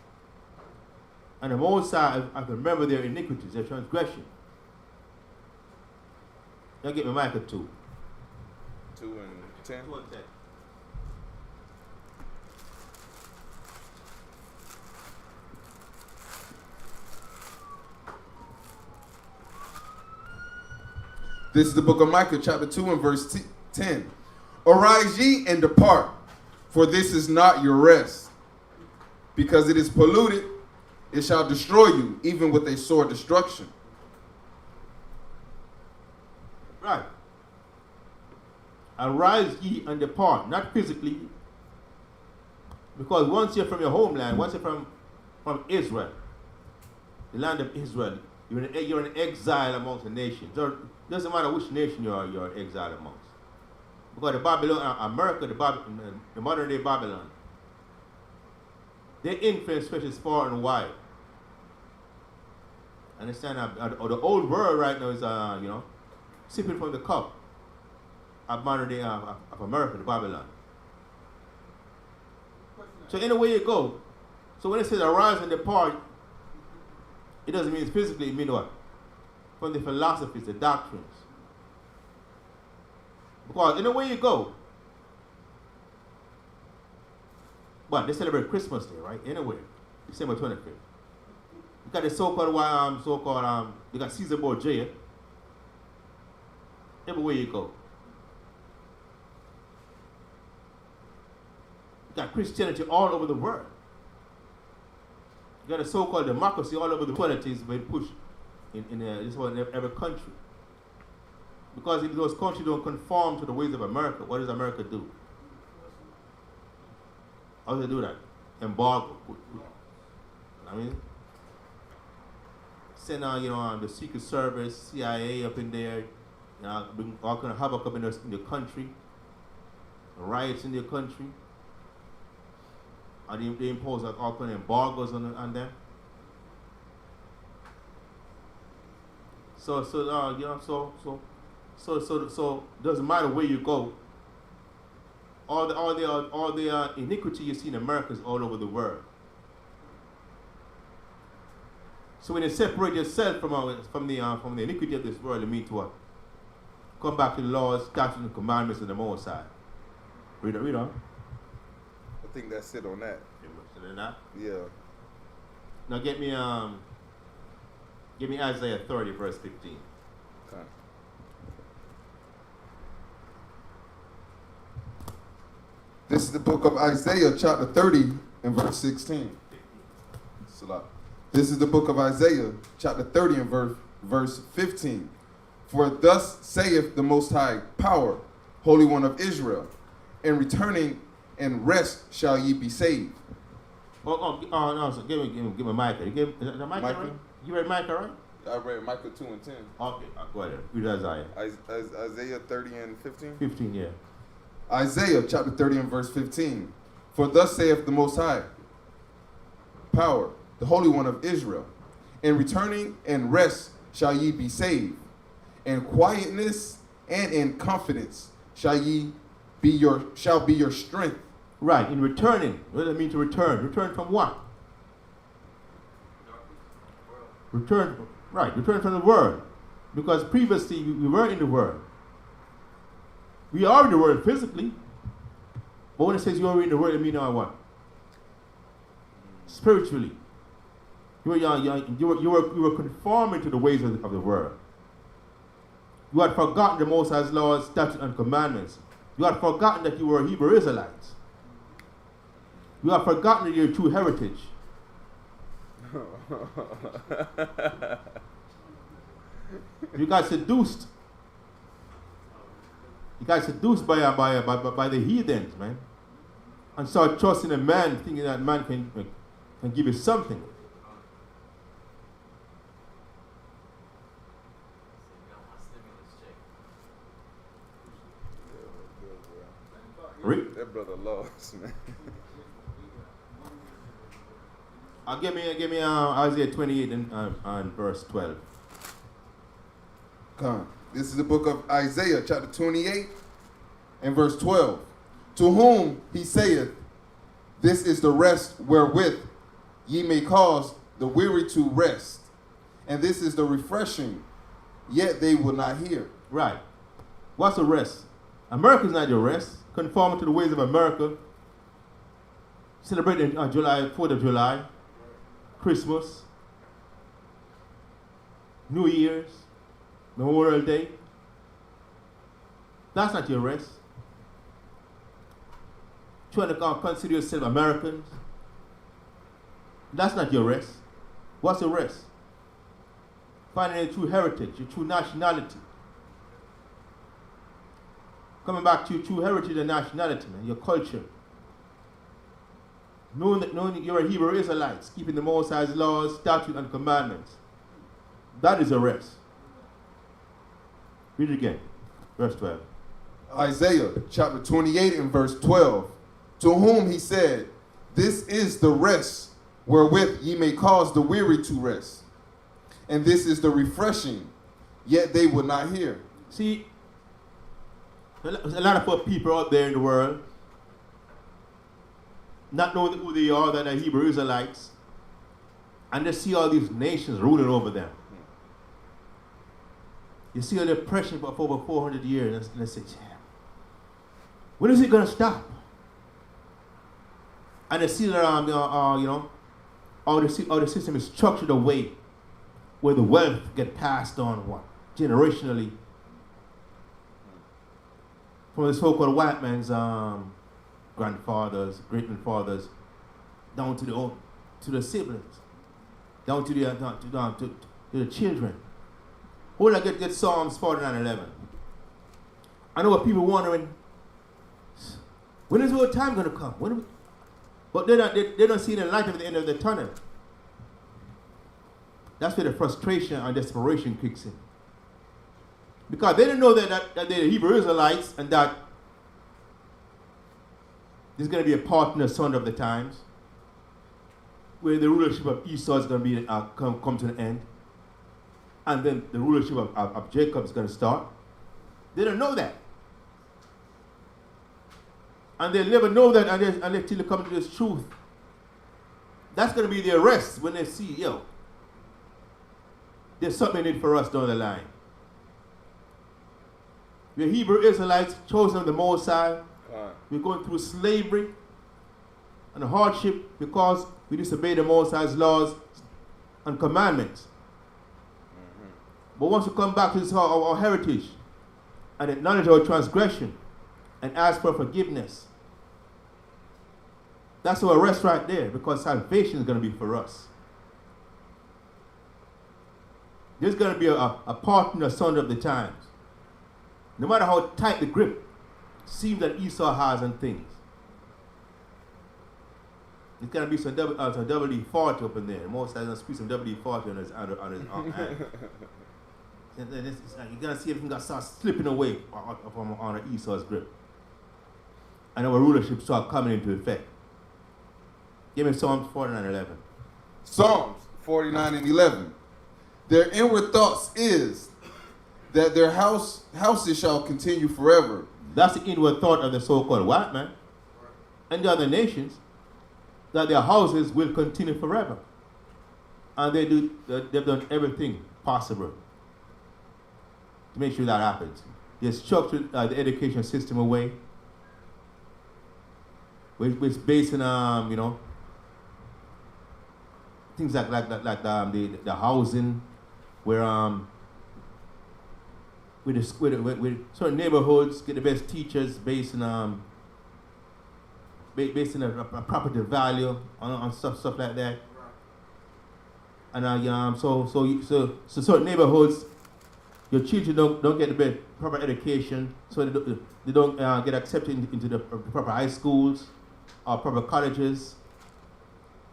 And the Most High have remembered their iniquities, their transgression. Now get me Micah 2. 2 and 10. 2 and 10. This is the book of Micah, chapter 2 and verse 10. Arise ye and depart, for this is not your rest. Because it is polluted, it shall destroy you, even with a sore destruction. Right. Arise ye and depart, not physically, because once you're from your homeland, once you're from Israel, the land of Israel, you're in exile amongst the nations. It doesn't matter which nation you're exiled amongst. Because the Babylon, America, the modern day Babylon, their influence stretches far and wide. Understand? The old world right now is, sipping from the cup of modern day of America, the Babylon. So anywhere you go, so when it says arise and depart, it doesn't mean physically, it means what? From the philosophies, the doctrines. Because anywhere you go, but they celebrate Christmas Day, right? Anywhere, December 25th. You got the so-called, you got Caesar Borgia. Everywhere you go. You got Christianity all over the world. You got a so-called democracy all over the world that is being pushed in every country. Because if those countries don't conform to the ways of America, what does America do? How do they do that? Embargo. I mean, send out, the Secret Service, CIA up in there, bring all kind of havoc up in the country, riots in the country, and they impose all kind of embargoes on them. So doesn't matter where you go. All the iniquity you see in America is all over the world. So when you separate yourself from the iniquity of this world, it means what? Come back to the laws, statutes, and commandments of the Most High. Read on. I think that's it on that. Yeah. Now get me Isaiah 30, verse 15. Okay. This is the book of Isaiah, chapter 30, and verse 16. Salah. This is the book of Isaiah, chapter 30, and verse 15. For thus saith the Most High Power, Holy One of Israel, in returning and rest shall ye be saved. No, so give me Micah. Is that Micah, Micah? right? You read Micah, right? I read Micah 2 and 10. Okay, go ahead. Read Isaiah. Isaiah 30 and 15? 15, yeah. Isaiah chapter 30 and verse 15. For thus saith the Most High Power, the Holy One of Israel, in returning and rest shall ye be saved. In quietness and in confidence shall be your strength. Right, in returning. What does it mean to return? Return from what? Return from the world. Because previously we were in the world. We are in the world physically. But when it says you are in the world, it means what? Spiritually. You were conforming to the ways of the world. You had forgotten the Most High's laws, statutes, and commandments. You had forgotten that you were Hebrew Israelites. You have forgotten your true heritage. You got seduced. You got seduced by the heathens, man. And start trusting a man, thinking that man can give you something. Read. That brother lost, man. Give me Isaiah 28 and verse 12. Come. This is the book of Isaiah, chapter 28, and verse 12. To whom he saith, this is the rest wherewith ye may cause the weary to rest, and this is the refreshing, yet they will not hear. Right. What's the rest? America's not your rest. Conforming to the ways of America. Celebrating on 4th of July. Christmas. New Year's. Memorial Day. That's not your rest. Trying to consider yourself Americans. That's not your rest. What's your rest? Finding your true heritage, your true nationality. Coming back to your true heritage and nationality, man, your culture. Knowing that you're a Hebrew Israelite, keeping the Most High's laws, statutes, and commandments. That is a rest. Read it again. Verse 12. Isaiah chapter 28 and verse 12. To whom he said, this is the rest wherewith ye may cause the weary to rest. And this is the refreshing, yet they will not hear. See, there's a lot of our people out there in the world not knowing who they are, that they're Hebrew Israelites, and they see all these nations ruling over them. You see all the oppression for over 400 years, and they say, yeah, when is it going to stop? And they see that, all the system is structured away where the wealth get passed on, generationally, from the so-called white man's grandfathers, great-grandfathers, down to the siblings, down to the children. Hold on, get Psalms 49:11. I know what people wondering, when is our time going to come? But they don't see the light at the end of the tunnel. That's where the frustration and desperation kicks in. Because they didn't know that they're the Hebrew Israelites and that there's going to be a part in the son of the times where the rulership of Esau is going to be come to an end. And then the rulership of Jacob is going to start. They don't know that. And they'll never know that until they come to this truth. That's going to be their rest when they see, there's something in it for us down the line. We're Hebrew Israelites, chosen of the Most High. We're going through slavery and hardship because we disobey the Most High's laws and commandments. But once we come back to this, our heritage and acknowledge our transgression and ask for forgiveness, that's our rest right there, because salvation is going to be for us. There's going to be a part in the son of the times. No matter how tight the grip seems that Esau has on things, it's going to be some WD-40 up in there. Most times, squeeze some WD-40 on his hand. And you're going to see everything that starts slipping away on Esau's grip. And our rulership start coming into effect. Give me Psalms 49:11. Psalms 49:11. Their inward thoughts is that their houses shall continue forever. That's the inward thought of the so-called white man and the other nations, that their houses will continue forever. And they've done everything possible to make sure that happens. They structured the education system away, which is based on, things like the housing, where with certain neighborhoods get the best teachers based on a property value on stuff like that. And so certain neighborhoods, your children don't get the proper education, so they don't get accepted into the proper high schools or proper colleges.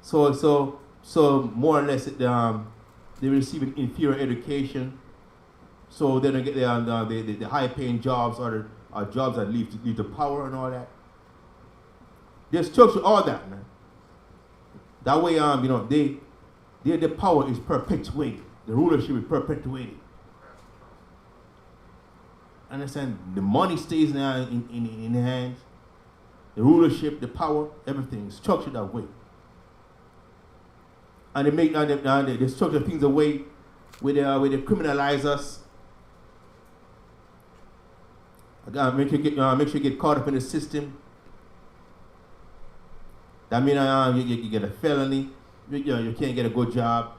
So more or less they receive an inferior education, so they don't get the high-paying jobs or jobs that lead to power and all that. They structure all that, man. That way, the power is perpetuated. The rulership is perpetuated. Understand? The money stays now in the hands. The rulership, the power, everything is structured that way. And they structure things away where they criminalize us. Make sure you get caught up in the system. That means you get a felony. You can't get a good job.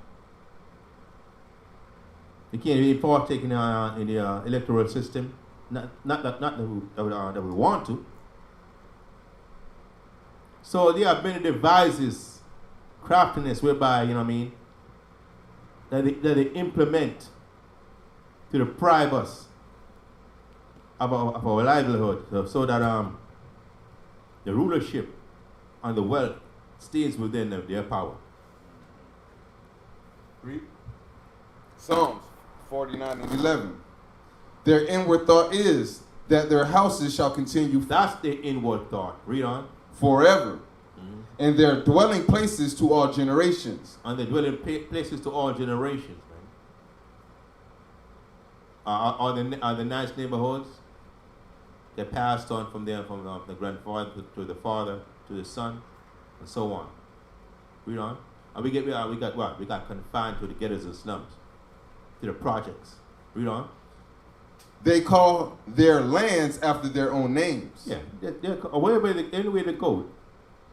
You can't really partake in the electoral system. Not that we want to. So there are many devices, craftiness, whereby, that they implement to deprive us of our livelihood, so that the rulership and the wealth stays within their power. Read. Psalms 49:11. Their inward thought is that their houses shall continue That's the inward thought. Read on. Forever. Mm-hmm. And their dwelling places to all generations. And the dwelling places to all generations, all the nice neighborhoods, they passed on from there, from the grandfather to the father to the son, and so on. Read on. And we got what? We got confined to the ghettos and slums, to the projects. Read on. They call their lands after their own names. Yeah, any way they go.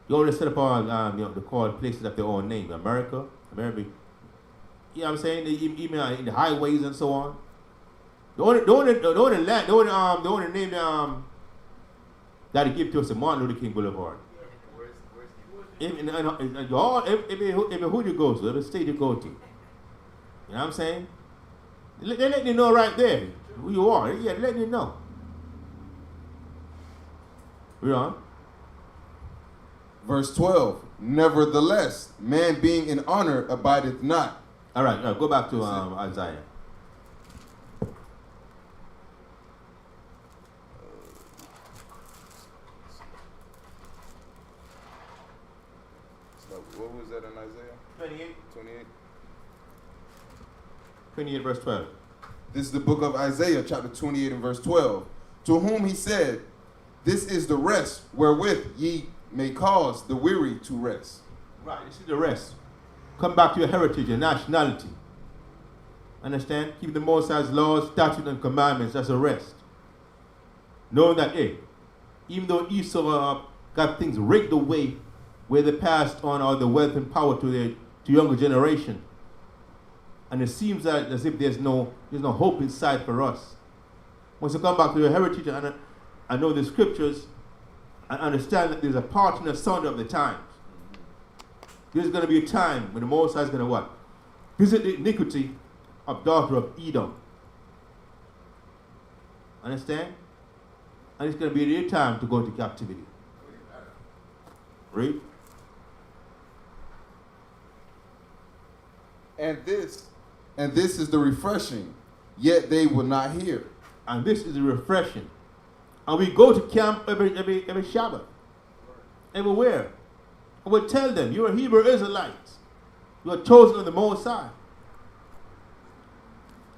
You already set up on, they call places of their own name. America. You know what I'm saying? Even in the highways and so on. The only name that they give to us is Martin Luther King Boulevard. Every who you go to, every state you go to. You know what I'm saying? They let you know right there who you are. Yeah, they let you know. Read on. Verse 12. Nevertheless, man being in honor abideth not. All right, go back to Isaiah. So what was that in Isaiah? 28. 28? 28 verse 12. This is the book of Isaiah, chapter 28 and verse 12. To whom he said, this is the rest wherewith ye may cause the weary to rest. Right, this is the rest. Come back to your heritage, your nationality. Understand? Keep the Most High's laws, statutes, and commandments. That's a rest. Knowing that, even though Esau got things rigged away, where they passed on all the wealth and power to younger generation, and it seems that as if there's no hope inside for us. Once you come back to your heritage and know the scriptures and understand that there's a part in the sound of the times. There's going to be a time when the Most High is going to what? Visit the iniquity of daughter of Edom. Understand? And it's going to be their time to go into captivity. Read. And this is the refreshing, yet they will not hear. And this is the refreshing. And we go to camp every Shabbat. Everywhere. And we tell them, you're Hebrew Israelites. You are chosen of the Most High.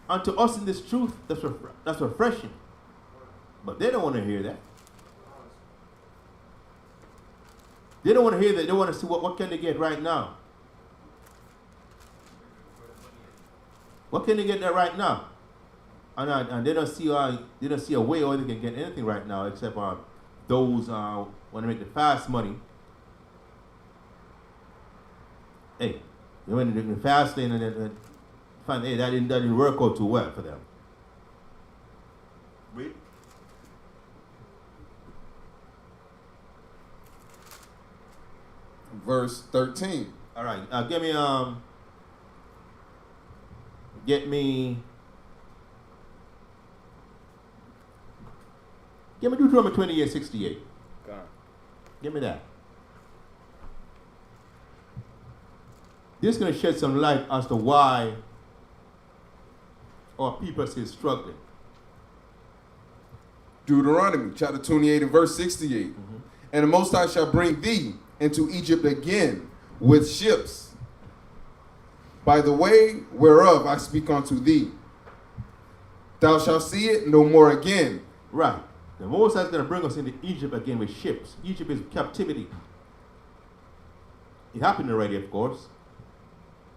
And to us in this truth, that's refreshing. But they don't want to hear that. They don't want to hear that. They want to see what can they get right now. What can they get there right now? And they don't see a way or they can get anything right now except those want to make the fast money. Hey, they went in the fast lane and then find that didn't work out too well for them. Read. Verse 13. All right, get me Deuteronomy 28:68. Gone. Give me that. This is going to shed some light as to why our people are still struggling. Deuteronomy chapter 28 and verse 68. Mm-hmm. And the Most High shall bring thee into Egypt again with ships, by the way whereof I speak unto thee. Thou shalt see it no more again. Right. The Most High is going to bring us into Egypt again with ships. Egypt is captivity. It happened already, of course.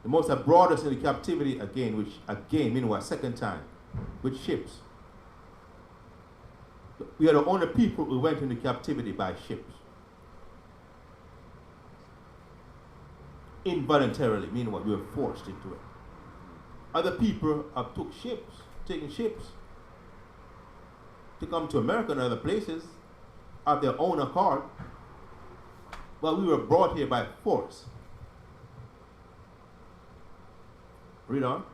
The Most High brought us into captivity again, which again, meaning what? Second time, with ships. We are the only people who went into captivity by ships. Involuntarily, meaning what? We were forced into it. Other people have taken ships to come to America and other places of their own accord. But we were brought here by force. Read on.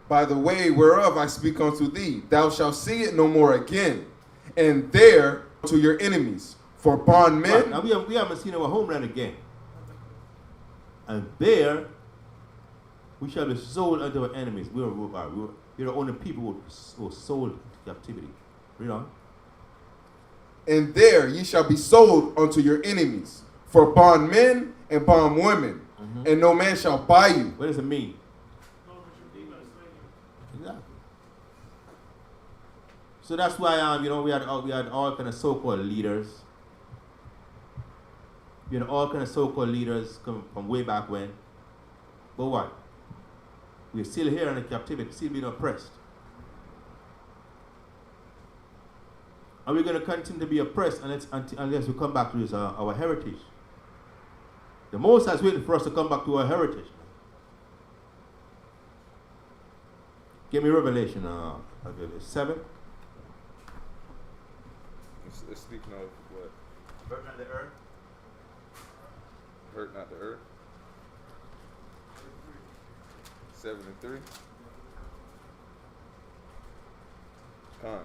By the way whereof I speak unto thee, thou shalt see it no more again, and there to your enemies. For bondmen. Right. Now we haven't seen our homeland again. And there we shall be sold unto our enemies. We are the only people who were sold to captivity. Read on. And there ye shall be sold unto your enemies, for bondmen and bondwomen, and no man shall buy you. What does it mean? No So that's why we had all kind of so-called leaders. All kind of so-called leaders come from way back when. But what? We're still here in the captivity, still being oppressed. And we're going to continue to be oppressed unless we come back to this, our heritage. The Most High is waiting for us to come back to our heritage. Give me Revelation 7. It's speaking of what? Hurt not the earth. Hurt not the earth. 7 and 3. Con.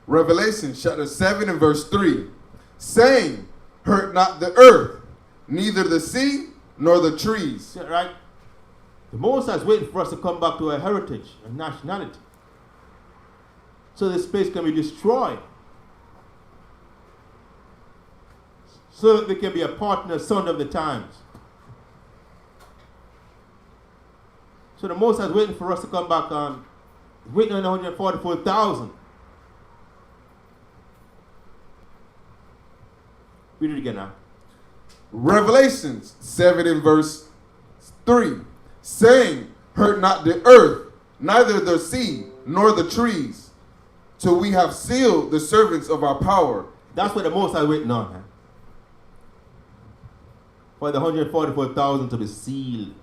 Revelation chapter 7 and verse 3. Saying, hurt not the earth, neither the sea, nor the trees. See, right? The Most High is waiting for us to come back to our heritage and nationality. So this place can be destroyed. So that we can be a partner, son of the times. So the Most High is waiting for us to come back on, waiting on 144,000. Read it again now. Revelations 7 and verse 3. Saying, hurt not the earth, neither the sea, nor the trees, till we have sealed the servants of our power. That's what the Most High is waiting on. Huh? For the 144,000 to be sealed.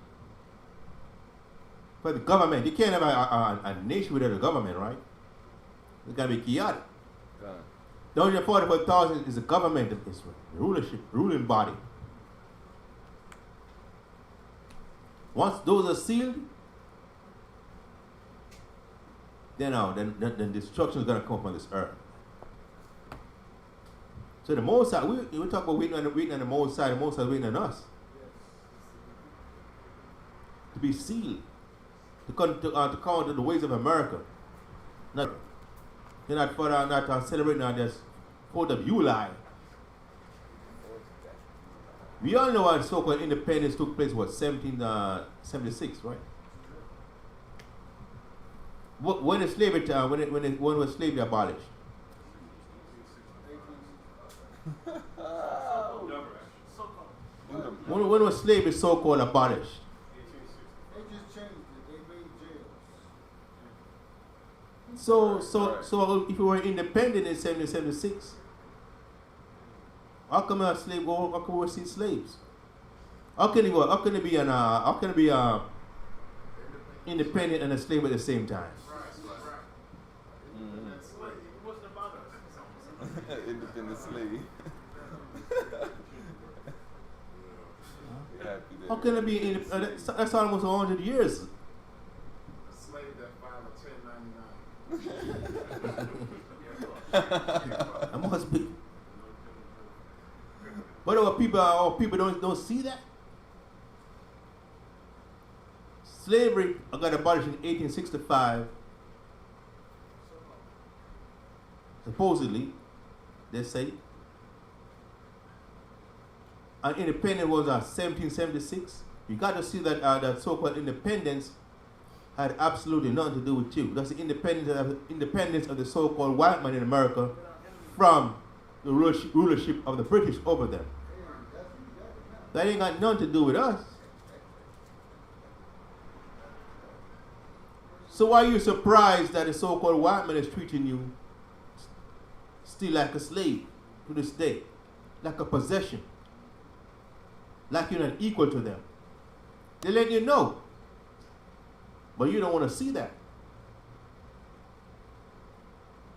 For the government. You can't have a nation without a government, right? It's got to be chaotic. Con. The 144,000 is the government of Israel, the ruling body. Once those are sealed, then destruction is going to come upon this earth. So the Most High, we talk about waiting on the Most High. The Most High is waiting on us to be sealed, to come to the ways of America. They're not celebrating on this 4th of July. We all know what so-called independence took place, 1776, right? When was slavery abolished? When was slavery so-called abolished? They just changed it. They made jails. So if we were independent in 1776, how come a slave go? How come we see slaves? How can it be independent and a slave at the same time? Independent slave. How can it be that's almost 100 years. A slave that filed a 1099. That must be. But our people don't see that. Slavery got abolished in 1865. Supposedly, they say. And independence was 1776. You got to see that that so-called independence had absolutely nothing to do with you. That's the independence of the so-called white man in America from the rulership of the British over them. That ain't got nothing to do with us. So why are you surprised that the so-called white man is treating you still like a slave to this day? Like a possession. Like you're not equal to them. They let you know. But you don't want to see that.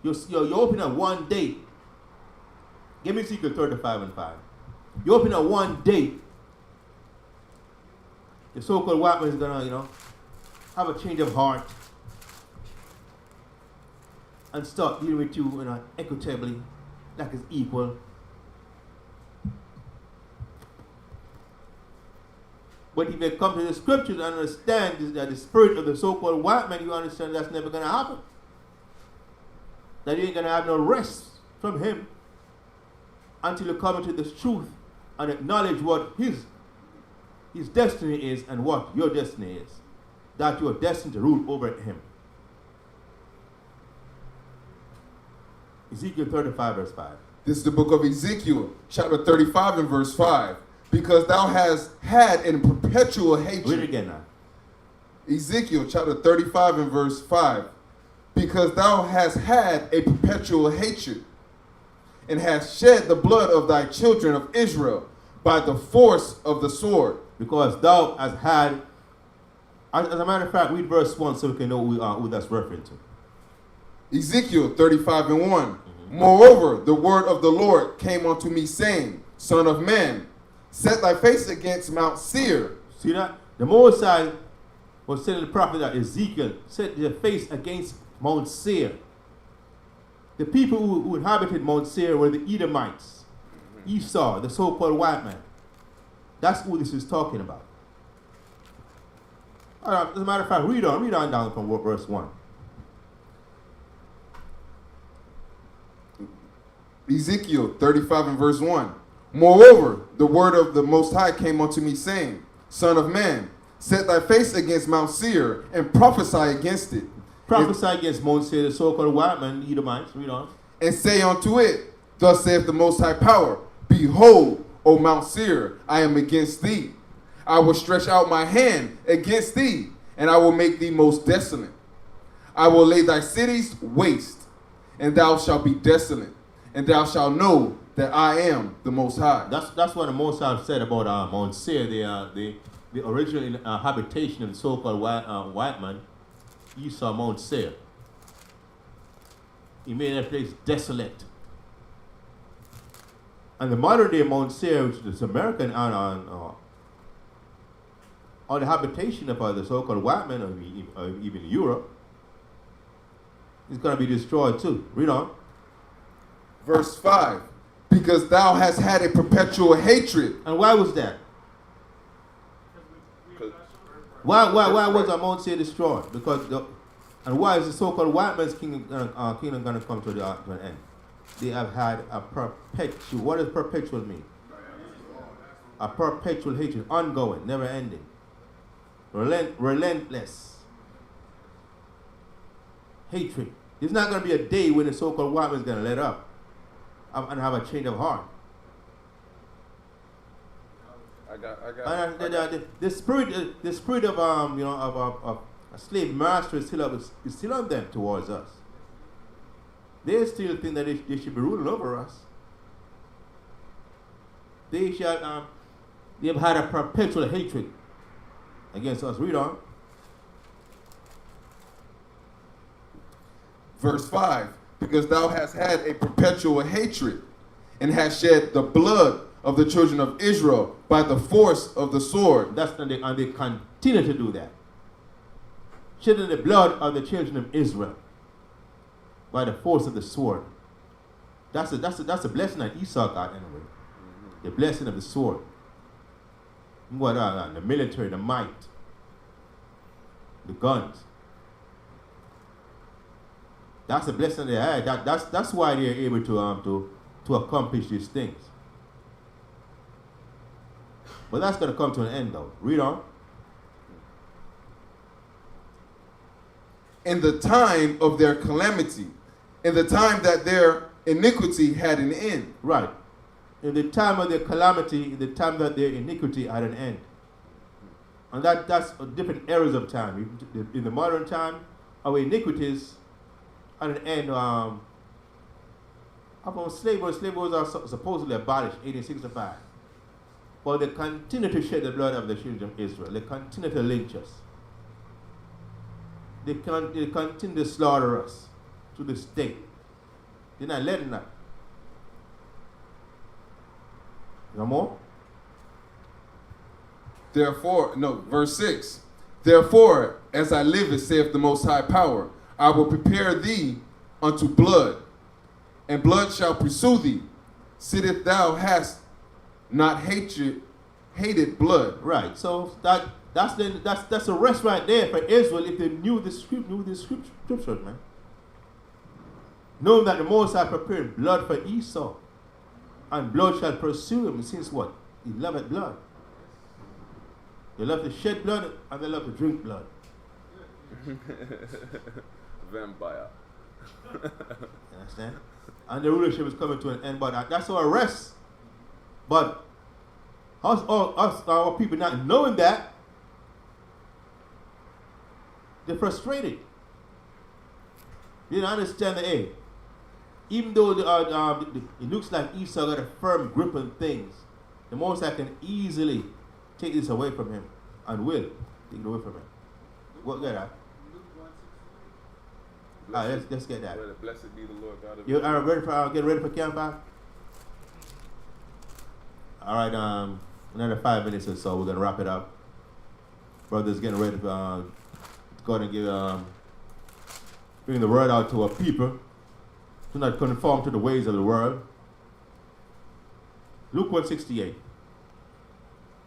You open up one date. Give me Ezekiel 35 and 5. You open up one date. The so-called white man is going to, have a change of heart. And start dealing with you equitably, like it's equal. But if you come to the scriptures and understand that the spirit of the so-called white man, you understand that's never going to happen. That you ain't going to have no rest from him until you come into this truth and acknowledge what his destiny is and what your destiny is. That you are destined to rule over him. Ezekiel 35 verse 5. This is the book of Ezekiel, chapter 35 and verse 5. Because thou hast had in perpetual hatred. Read it again now. Ezekiel chapter 35 and verse 5. Because thou hast had a perpetual hatred, and hast shed the blood of thy children of Israel by the force of the sword. Because thou hast had, as a matter of fact, read verse 1 so we can know who that's referring to. Ezekiel 35 and 1. Moreover, the word of the Lord came unto me, saying, Son of man, set thy face against Mount Seir. See that? The Most High was telling the prophet that Ezekiel set their face against Mount Seir. The people who inhabited Mount Seir were the Edomites, Esau, the so-called white man. That's who this is talking about. As a matter of fact, read on down from verse 1. Ezekiel 35 and verse 1. Moreover, the word of the Most High came unto me, saying, Son of man, set thy face against Mount Seir, and prophesy against it. Prophesy against Mount Seir, the so-called white man, the Edomites. Read on. And say unto it, Thus saith the Most High Power, Behold, O Mount Seir, I am against thee. I will stretch out my hand against thee, and I will make thee most desolate. I will lay thy cities waste, and thou shalt be desolate, and thou shalt know that I am the Most High. That's what the Most High said about Mount Seir, the original habitation of the so-called white man, Esau, Mount Seir. He made that place desolate. And the modern day Mount Seir, which is American, or the habitation of the so-called white men, or even Europe, is going to be destroyed too. Read on. Verse 5. Because thou hast had a perpetual hatred. And why was that? Why was Mount Seir destroyed? And why is the so-called white man's kingdom going to come to an end? They have had a perpetual. What does perpetual mean? A perpetual hatred, ongoing, never ending, relentless hatred. There's not going to be a day when the so-called white man is going to let up and have a change of heart. The spirit of a slave master is still on them towards us. They still think that they should be ruling over us. They have had a perpetual hatred against us. Read on. Verse 5. Because thou hast had a perpetual hatred, and hast shed the blood of the children of Israel by the force of the sword. And they continue to do that. Shedding the blood of the children of Israel by the force of the sword. That's a blessing that Esau got anyway. The blessing of the sword. The military, the might, the guns. That's the blessing they had. That's why they're able to accomplish these things. But that's going to come to an end, though. Read on. In the time of their calamity, in the time that their iniquity had an end. Right. In the time of their calamity, in the time that their iniquity had an end. And that's different eras of time. In the modern time, our iniquities had an end. Upon slavery was supposedly abolished in 1865. But they continue to shed the blood of the children of Israel. They continue to lynch us. They continue to slaughter us to this day. They're not letting that. No more? Therefore, verse 6. Therefore, as I live, saith the Most High Power, I will prepare thee unto blood, and blood shall pursue thee, sitteth thou hast not hated blood. Right. So that's a rest right there for Israel if they knew the scriptures, man. Knowing that the Most High prepared blood for Esau, and blood shall pursue him, since what? He loveth blood. They love to shed blood and they love to drink blood. Vampire. You understand? And the rulership is coming to an end, but that's our rest. But our people not knowing that, they're frustrated. You don't understand that, hey, even though it looks like Esau got a firm grip on things, the Most High can easily take this away from him and will take it away from him. What get that? Let's get that. Blessed be the Lord God of You Israel. are ready for get ready for camp back? All right, another 5 minutes or so, we're gonna wrap it up. Brothers getting ready to go and give bring the word out to our people. Do not conform to the ways of the world. Luke 168.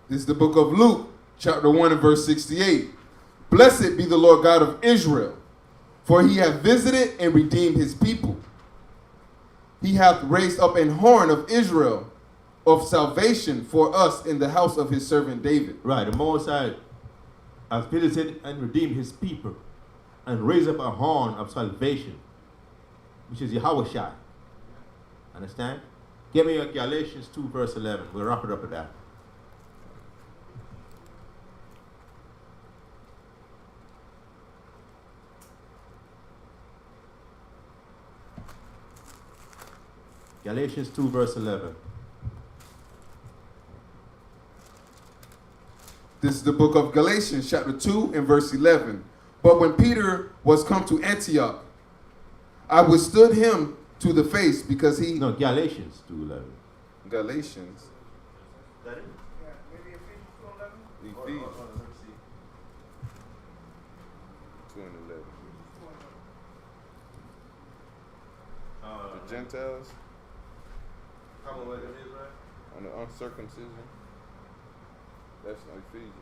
This is the book of Luke, chapter 1 and verse 68. Blessed be the Lord God of Israel, for he hath visited and redeemed his people. He hath raised up an horn of Israel of salvation for us in the house of his servant David. Right, the Most High has visited and redeemed his people and raised up a horn of salvation, which is Yahushua. Understand? Give me Galatians 2 verse 11. We'll wrap it up with that. Galatians 2 verse 11. This is the book of Galatians, chapter 2 and verse 11. But when Peter was come to Antioch, I withstood him to the face because he... No, Galatians 2:11. Galatians. Maybe Ephesians 2:11? Ephesians 2 and 11. The Gentiles on the uncircumcision. That's Ephesians.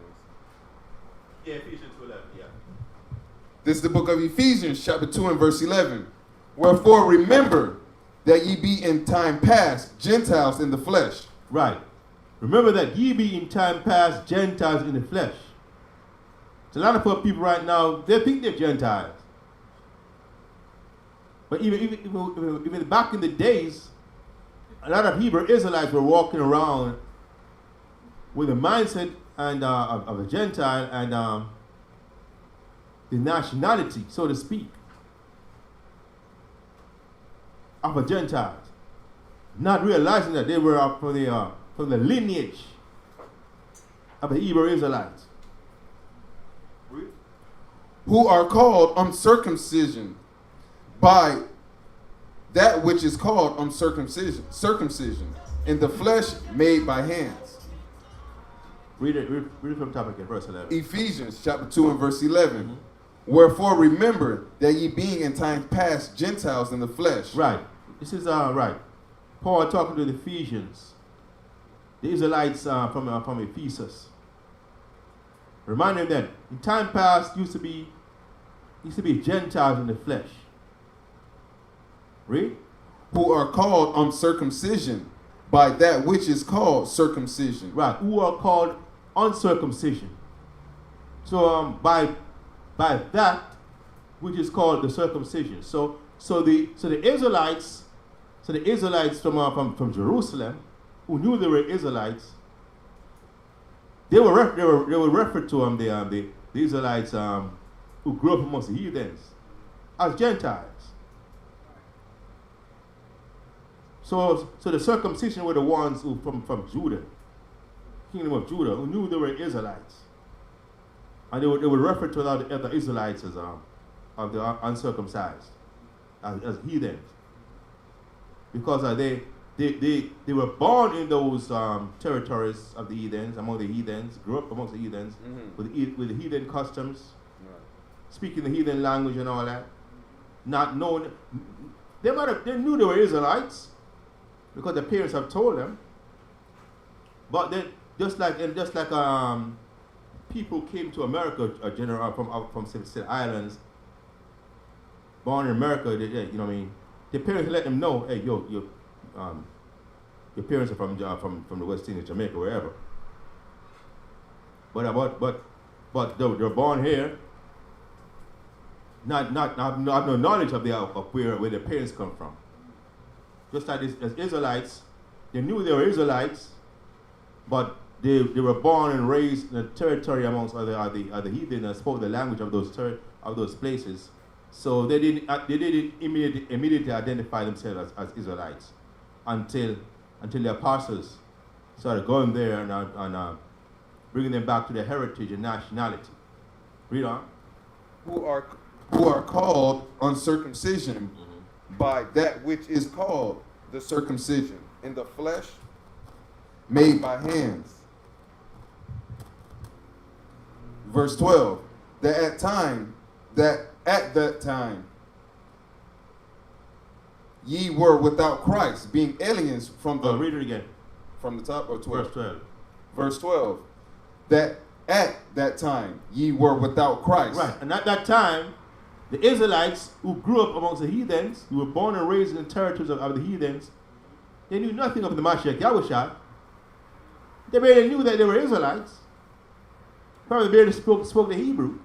Yeah, Ephesians 2:11, yeah. This is the book of Ephesians, chapter 2 and verse 11. Wherefore remember that ye be in time past Gentiles in the flesh. Right. Remember that ye be in time past Gentiles in the flesh. So a lot of poor people right now, they think they're Gentiles. But even back in the days, a lot of Hebrew Israelites were walking around with the mindset and of a Gentile and the nationality, so to speak, of a Gentile, not realizing that they were from the lineage of the Hebrew Israelites, who are called uncircumcision by that which is called circumcision in the flesh made by hands. Read it from top again, verse 11. Ephesians chapter 2 and verse 11. Mm-hmm. Wherefore remember that ye being in times past Gentiles in the flesh. Right. This is right. Paul talking to the Ephesians, the Israelites from Ephesus. Remind them that in time past used to be Gentiles in the flesh. Read. Who are called uncircumcision by that which is called circumcision. Right. Who are called uncircumcision. So by that which is called the circumcision. So the Israelites from Jerusalem who knew they were Israelites, they were referred to the Israelites who grew up amongst the heathens as Gentiles. So the circumcision were the ones who from Judah, kingdom of Judah, who knew they were Israelites. And they were referred to the other Israelites as of the uncircumcised, as heathens. Because they were born in those territories of the heathens, among the heathens, grew up amongst the heathens, mm-hmm. with the heathen customs, right. Speaking the heathen language and all that. Not knowing, they knew they were Israelites, because their parents have told them. But then, just like people came to America, from the islands, born in America, you know what I mean. Their parents let them know, hey, your parents are from the West Indies, Jamaica, wherever. But they're born here. have no knowledge of where their parents come from. Just like as Israelites, they knew they were Israelites, but they were born and raised in a territory amongst other heathen and spoke the language of those places. So they didn't immediately identify themselves as Israelites until the apostles started going there and bringing them back to their heritage and nationality. Read on. Who are called uncircumcision by that which is called the circumcision in the flesh, made by hands. Verse 12. That at that time ye were without Christ, being aliens from the read it again. From the top of 12. Verse 12. Verse 12. That at that time ye were without Christ. Right. And at that time, the Israelites who grew up amongst the heathens, who were born and raised in the territories of the heathens, they knew nothing of the Mashiach Yahushua. They barely knew that they were Israelites. Probably barely spoke the Hebrew.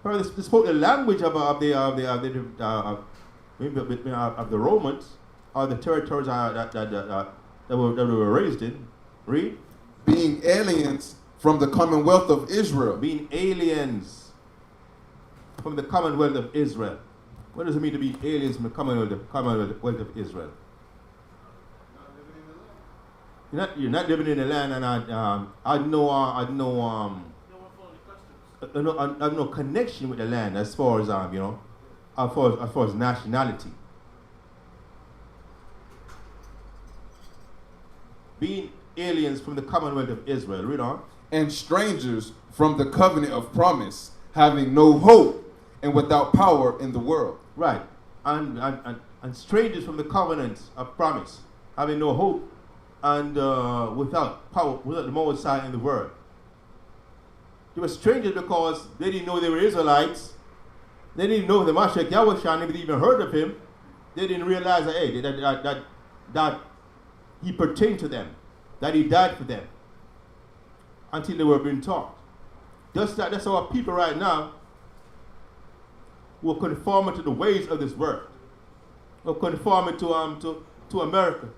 Probably they spoke the language of the Romans, or the territories that we were raised in. Read. Being aliens from the commonwealth of Israel. Being aliens from the commonwealth of Israel. What does it mean to be aliens from the commonwealth of Israel? You're not living in the land, and I have no connection with the land as far as as far as nationality. Being aliens from the commonwealth of Israel. Read on. And strangers from the covenant of promise, having no hope and without power in the world. Right. And strangers from the covenants of promise, having no hope and without power, without the Most High in the world. They were strangers because they didn't know they were Israelites. They didn't know the Mashiach Yahushua, never even heard of him. They didn't realize that, hey, that he pertained to them, that he died for them, until they were being taught. That's our people right now who are conforming to the ways of this world, who are conforming to America,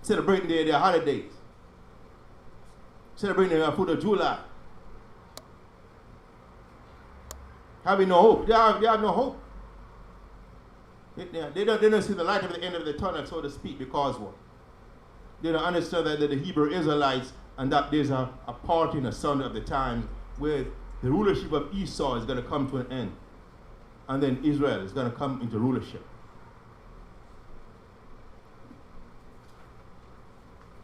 celebrating their holidays, celebrating their 4th of July, having no hope. They have no hope. They don't see the light at the end of the tunnel, so to speak, because what? They don't understand that the Hebrew Israelites, and that there's a part in the son of the times where the rulership of Esau is going to come to an end, and then Israel is going to come into rulership.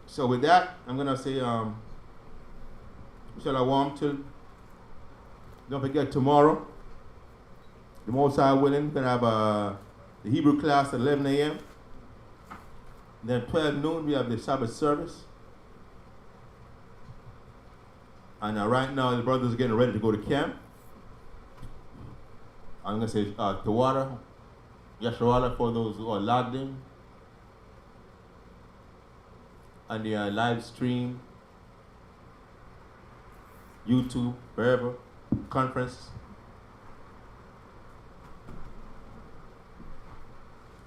So with that, I'm going to say Shalom till. Don't forget tomorrow, the Most High willing, we're going to have the Hebrew class at 11 a.m. Then at 12 noon, we have the Sabbath service. And right now, the brothers are getting ready to go to camp. I'm going to say Tawara, Yashawala for those who are logged in. And the live stream, YouTube, wherever, conference.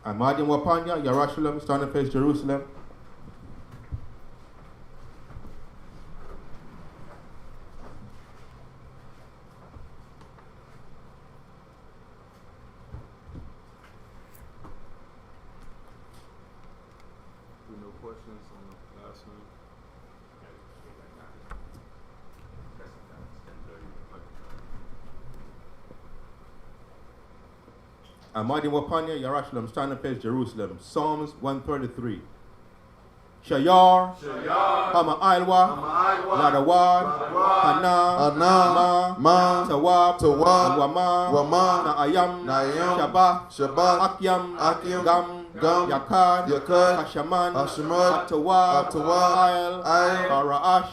Amadim Wapanya, Yerushalayim, stand and face Jerusalem. No questions on the last one? Amadim Wapanya, Yerushalayim, stand and face Jerusalem. Psalms 133. Shayar, Hama Ailwa, Ladawad, Hana, Ma, Tawab, Wama, Naayam, Shabbat, Akyam, Gam, Yakad, Hashaman, Atawa, Atawa, Ail, Araash,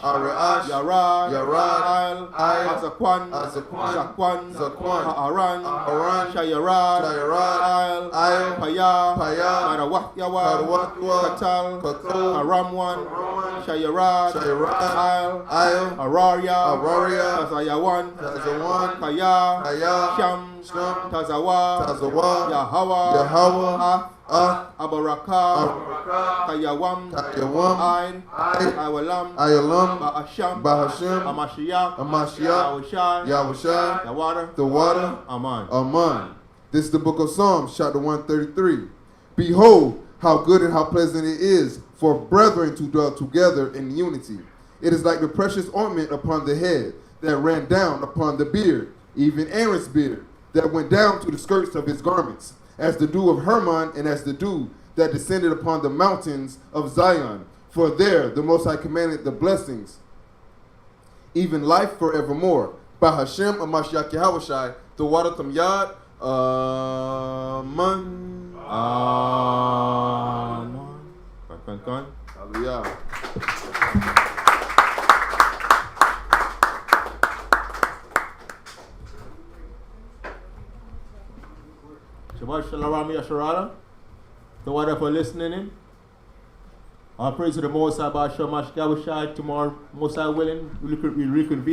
Yarad, Azakwan, Zakwan, Ha'aran, Shayarad, Ail, Paya, Marawakyawa, Katal, Aramwan, Shayarad, Ail, Araria, Tazayawan, Kaya, Sham, Tazawa, Yahawa, Abaraka, Kayawam, Ain, Ayalam, Bahashim, Amashiach, Yahushai, the water, Aman. This is the book of Psalms, chapter 133. Behold, how good and how pleasant it is for brethren to dwell together in unity. It is like the precious ointment upon the head that ran down upon the beard, even Aaron's beard, that went down to the skirts of his garments, as the dew of Hermon and as the dew that descended upon the mountains of Zion. For there the Most High commanded the blessings, even life forevermore. By Hashem, Amashiach Yahushai, the water tam yad, Aman. Hallelujah. Shabbat Shalom Yasharala. The water for listening in. Our praise to the Most High by Shamash Yahushai. Tomorrow, Most High willing, we'll reconvene.